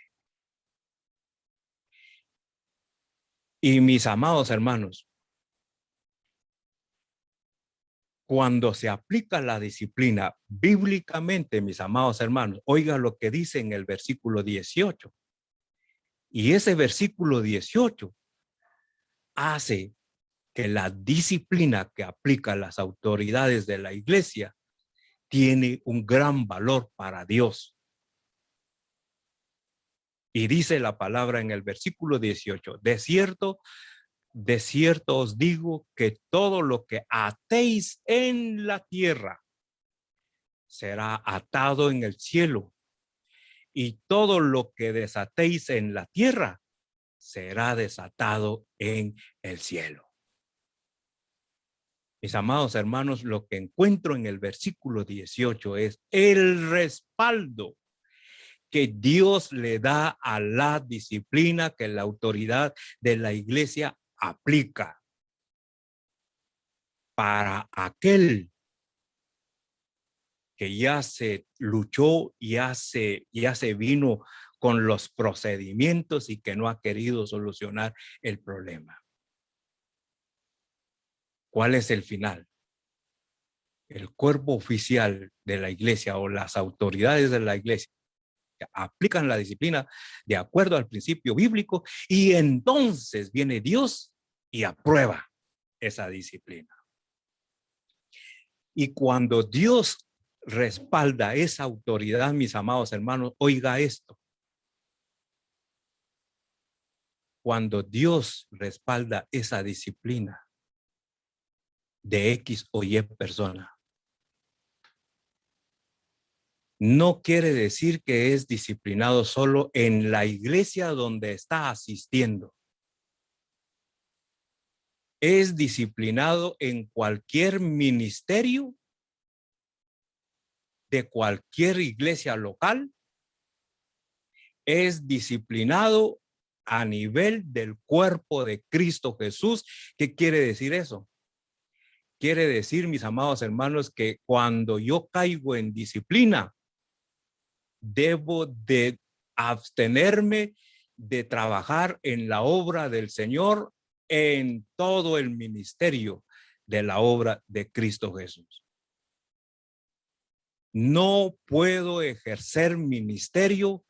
Y mis amados hermanos, cuando se aplica la disciplina bíblicamente, mis amados hermanos, oiga lo que dice en el versículo 18. Y ese versículo 18 hace que la disciplina que aplica las autoridades de la iglesia tiene un gran valor para Dios. Y dice la palabra en el versículo 18, de cierto os digo que todo lo que atéis en la tierra será atado en el cielo, y todo lo que desatéis en la tierra será desatado en el cielo. Mis amados hermanos, lo que encuentro en el versículo 18 es el respaldo que Dios le da a la disciplina que la autoridad de la iglesia aplica para aquel que ya se luchó, ya se vino con los procedimientos y que no ha querido solucionar el problema. ¿Cuál es el final? El cuerpo oficial de la iglesia o las autoridades de la iglesia aplican la disciplina de acuerdo al principio bíblico, y entonces viene Dios y aprueba esa disciplina. Y cuando Dios respalda esa autoridad, mis amados hermanos, oiga esto. Cuando Dios respalda esa disciplina de X o Y persona, no quiere decir que es disciplinado solo en la iglesia donde está asistiendo. Es disciplinado en cualquier ministerio de cualquier iglesia local. Es disciplinado a nivel del cuerpo de Cristo Jesús. ¿Qué quiere decir eso? quiere decir, mis amados hermanos, que cuando yo caigo en disciplina, debo de abstenerme de trabajar en la obra del Señor, en todo el ministerio de la obra de Cristo Jesús. No puedo ejercer ministerio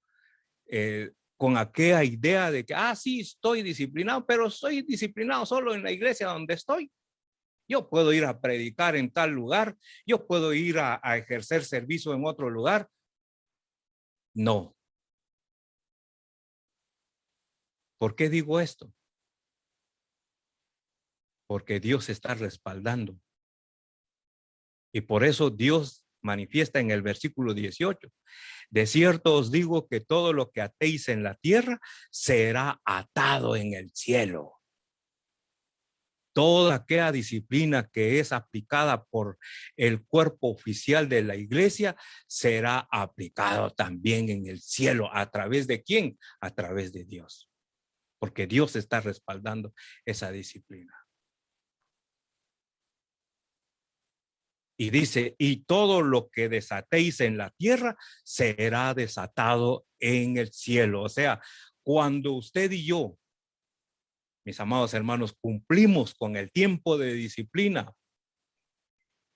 con aquella idea de que, sí, estoy disciplinado, pero estoy disciplinado solo en la iglesia donde estoy. Yo puedo ir a predicar en tal lugar, yo puedo ir a ejercer servicio en otro lugar. No. ¿Por qué digo esto? Porque Dios está respaldando. Y por eso Dios manifiesta en el versículo 18. De cierto os digo que todo lo que atéis en la tierra será atado en el cielo. Toda aquella disciplina que es aplicada por el cuerpo oficial de la iglesia será aplicado también en el cielo. ¿A través de quién? A través de Dios. Porque Dios está respaldando esa disciplina. Y dice, y todo lo que desatéis en la tierra será desatado en el cielo. O sea, cuando usted y yo, mis amados hermanos, cumplimos con el tiempo de disciplina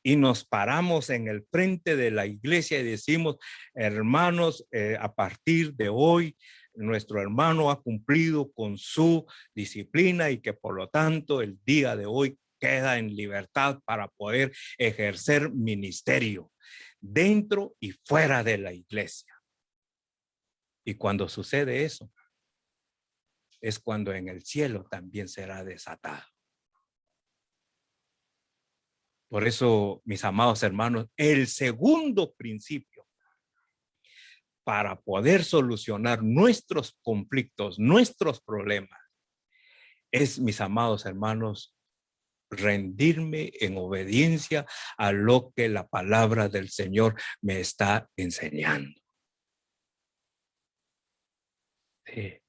y nos paramos en el frente de la iglesia y decimos, hermanos, a partir de hoy, nuestro hermano ha cumplido con su disciplina y que por lo tanto el día de hoy queda en libertad para poder ejercer ministerio dentro y fuera de la iglesia. Y cuando sucede eso, es cuando en el cielo también será desatado. Por eso, mis amados hermanos, el segundo principio para poder solucionar nuestros conflictos, nuestros problemas, es, mis amados hermanos, rendirme en obediencia a lo que la palabra del Señor me está enseñando. Sí.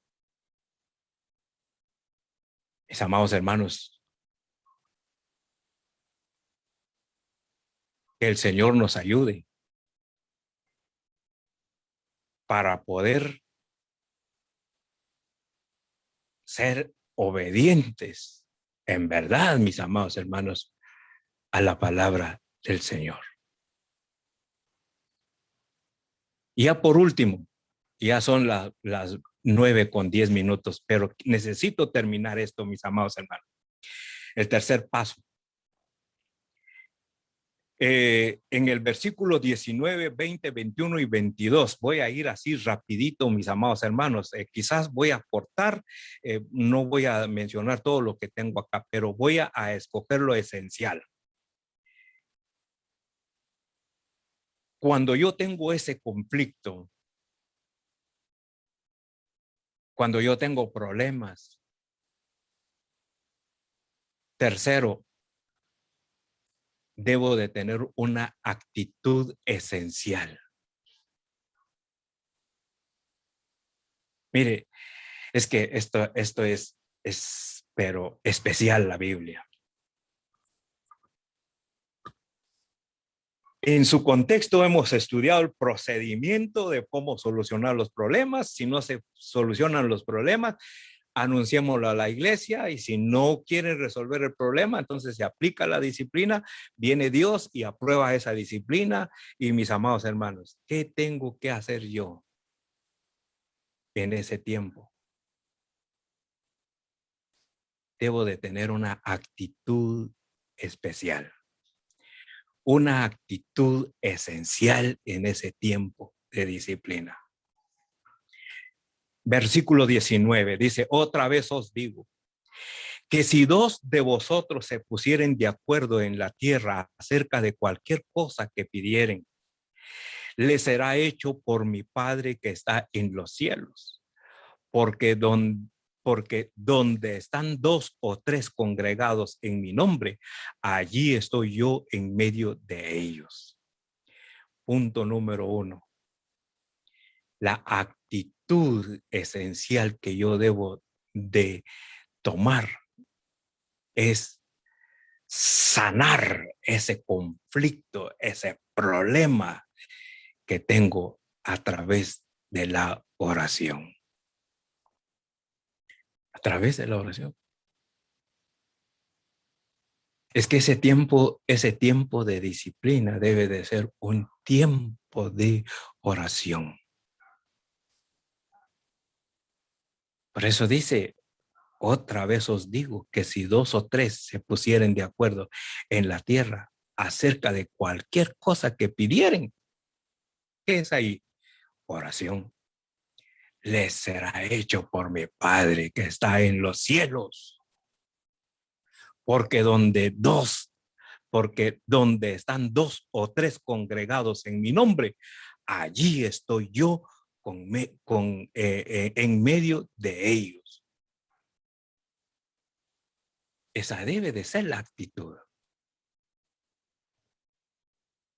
Mis amados hermanos, que el Señor nos ayude para poder ser obedientes, en verdad, mis amados hermanos, a la palabra del Señor. Y ya por último, ya son las 9:10, pero necesito terminar esto, mis amados hermanos. El tercer paso. En el versículo 19, 20, 21 y 22, voy a ir así rapidito, mis amados hermanos. Quizás voy a cortar, no voy a mencionar todo lo que tengo acá, pero voy a escoger lo esencial. Cuando yo tengo ese conflicto, cuando yo tengo problemas. Tercero, debo de tener una actitud esencial. Mire, es que esto es pero especial la Biblia. En su contexto hemos estudiado el procedimiento de cómo solucionar los problemas. Si no se solucionan los problemas, anunciémoslo a la iglesia, y si no quieren resolver el problema, entonces se aplica la disciplina, viene Dios y aprueba esa disciplina. Y mis amados hermanos, ¿qué tengo que hacer yo en ese tiempo? Debo de tener una actitud especial, una actitud esencial en ese tiempo de disciplina. Versículo 19 dice, otra vez os digo, que si dos de vosotros se pusieren de acuerdo en la tierra acerca de cualquier cosa que pidieren, les será hecho por mi Padre que está en los cielos. Porque donde están 2 o 3 congregados en mi nombre, allí estoy yo en medio de ellos. Punto número 1. La actitud esencial que yo debo de tomar es sanar ese conflicto, ese problema que tengo a través de la oración. A través de la oración. Es que ese tiempo de disciplina debe de ser un tiempo de oración. Por eso dice, otra vez os digo que si 2 o 3 se pusieren de acuerdo en la tierra acerca de cualquier cosa que pidieren, ¿qué es ahí? Oración. Les será hecho por mi Padre que está en los cielos. Porque donde están 2 o 3 congregados en mi nombre, allí estoy yo en medio de ellos. Esa debe de ser la actitud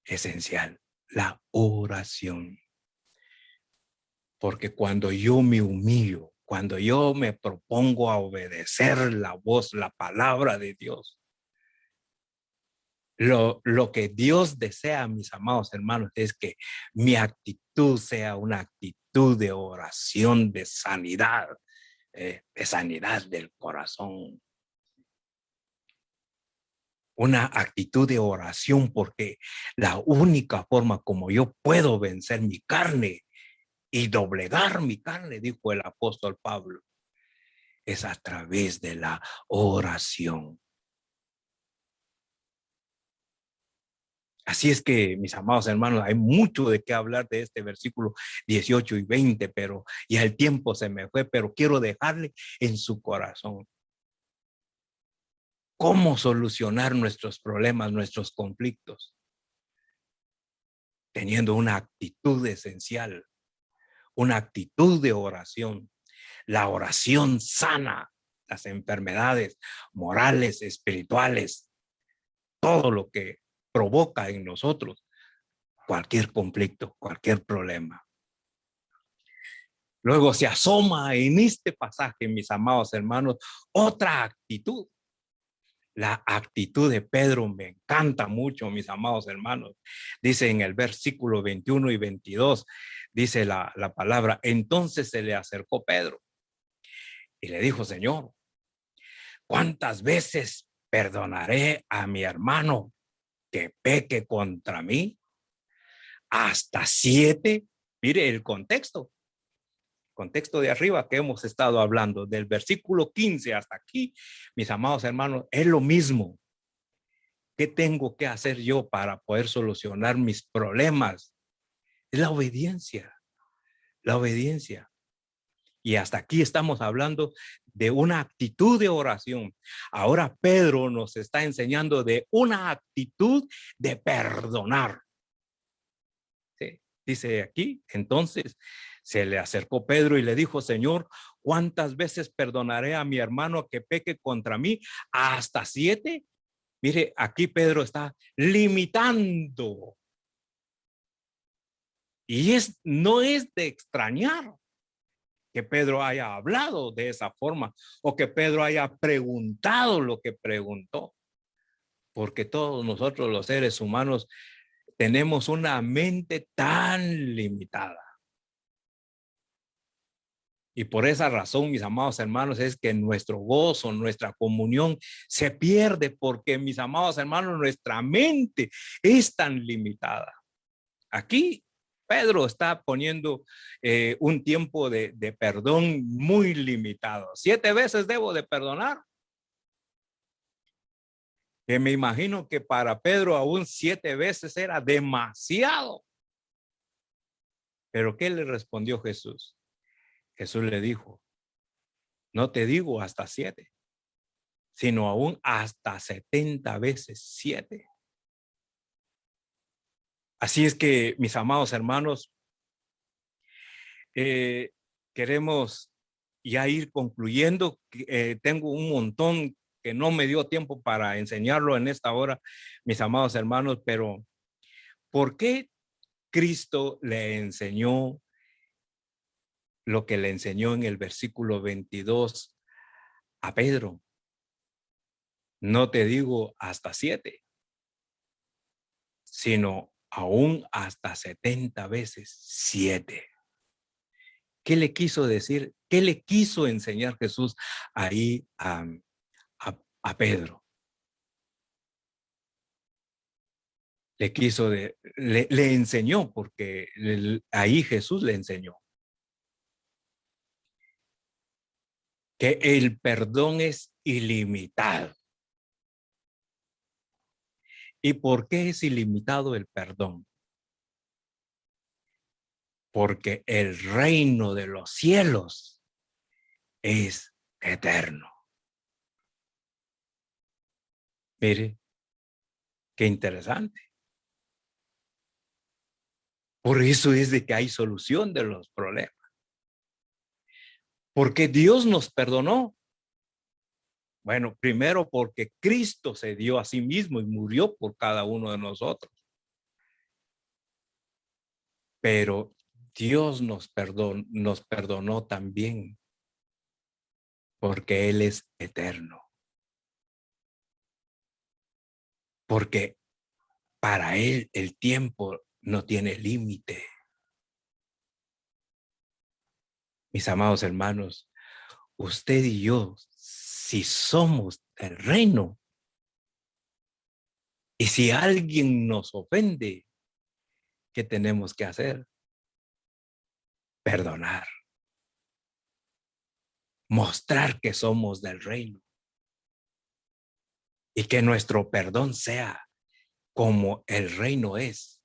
esencial, la oración. Porque cuando yo me humillo, cuando yo me propongo a obedecer la voz, la palabra de Dios, lo que Dios desea, mis amados hermanos, es que mi actitud sea una actitud de oración, de sanidad del corazón. Una actitud de oración, porque la única forma como yo puedo vencer mi carne y doblegar mi carne, dijo el apóstol Pablo, es a través de la oración. Así es que, mis amados hermanos, hay mucho de qué hablar de este versículo 18 y 20, pero ya el tiempo se me fue, pero quiero dejarle en su corazón cómo solucionar nuestros problemas, nuestros conflictos, teniendo una actitud esencial, una actitud de oración. La oración sana las enfermedades morales, espirituales, todo lo que provoca en nosotros cualquier conflicto, cualquier problema. Luego se asoma en este pasaje, mis amados hermanos, otra actitud. La actitud de Pedro me encanta mucho, mis amados hermanos. Dice en el versículo 21 y 22, dice la palabra, entonces se le acercó Pedro y le dijo, Señor, ¿cuántas veces perdonaré a mi hermano que peque contra mí? ¿Hasta 7? Mire el contexto de arriba que hemos estado hablando, del versículo 15 hasta aquí, mis amados hermanos, es lo mismo. ¿Qué tengo que hacer yo para poder solucionar mis problemas? Es la obediencia, la obediencia. Y hasta aquí estamos hablando de una actitud de oración. Ahora Pedro nos está enseñando de una actitud de perdonar. ¿Sí? Dice aquí, entonces se le acercó Pedro y le dijo, Señor, ¿cuántas veces perdonaré a mi hermano que peque contra mí? ¿Hasta 7? Mire, aquí Pedro está limitando. Y no es de extrañar que Pedro haya hablado de esa forma o que Pedro haya preguntado lo que preguntó. Porque todos nosotros los seres humanos tenemos una mente tan limitada. Y por esa razón, mis amados hermanos, es que nuestro gozo, nuestra comunión se pierde porque, mis amados hermanos, nuestra mente es tan limitada. Aquí Pedro está poniendo un tiempo de perdón muy limitado. 7 veces debo de perdonar. Que me imagino que para Pedro aún 7 veces era demasiado. Pero ¿qué le respondió Jesús? Jesús le dijo, no te digo hasta 7, sino aún hasta 70 veces 7. Así es que, mis amados hermanos, queremos ya ir concluyendo. Tengo un montón que no me dio tiempo para enseñarlo en esta hora, mis amados hermanos, pero ¿por qué Cristo le enseñó lo que le enseñó en el versículo 22 a Pedro? No te digo hasta 7, sino aún hasta 70 veces 7. ¿Qué le quiso decir? ¿Qué le quiso enseñar Jesús ahí a Pedro? Le enseñó, porque ahí Jesús le enseñó que el perdón es ilimitado. ¿Y por qué es ilimitado el perdón? Porque el reino de los cielos es eterno. Mire, qué interesante. Por eso es de que hay solución de los problemas. Porque Dios nos perdonó. Bueno, primero porque Cristo se dio a sí mismo y murió por cada uno de nosotros. Pero Dios nos perdonó también porque Él es eterno. Porque para Él el tiempo no tiene límite. Mis amados hermanos, usted y yo, si somos del reino, y si alguien nos ofende, ¿qué tenemos que hacer? Perdonar. Mostrar que somos del reino. Y que nuestro perdón sea como el reino es,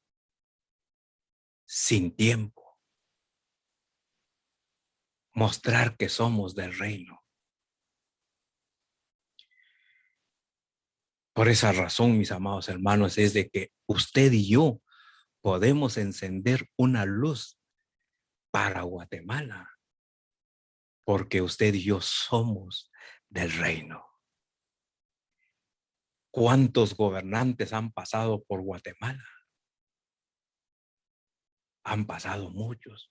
sin tiempo. Mostrar que somos del reino. Por esa razón, mis amados hermanos, es de que usted y yo podemos encender una luz para Guatemala, porque usted y yo somos del reino. ¿Cuántos gobernantes han pasado por Guatemala? Han pasado muchos.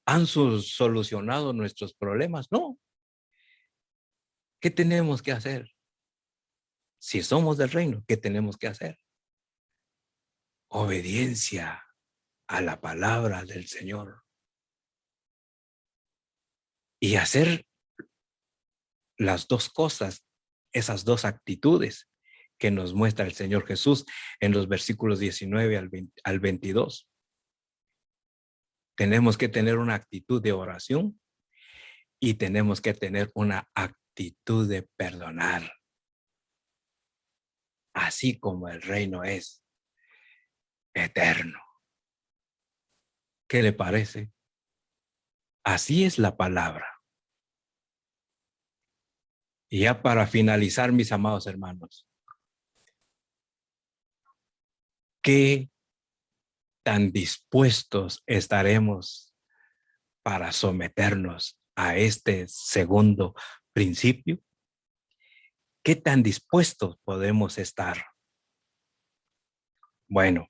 ¿Han solucionado nuestros problemas? No. ¿Qué tenemos que hacer? Si somos del reino, ¿qué tenemos que hacer? Obediencia a la palabra del Señor. Y hacer las dos cosas, esas dos actitudes que nos muestra el Señor Jesús en los versículos 19 al 22. Tenemos que tener una actitud de oración y tenemos que tener una actitud de perdonar. Así como el reino es eterno. ¿Qué le parece? Así es la palabra. Y ya para finalizar, mis amados hermanos, ¿qué tan dispuestos estaremos para someternos a este segundo principio? ¿Qué tan dispuestos podemos estar? Bueno,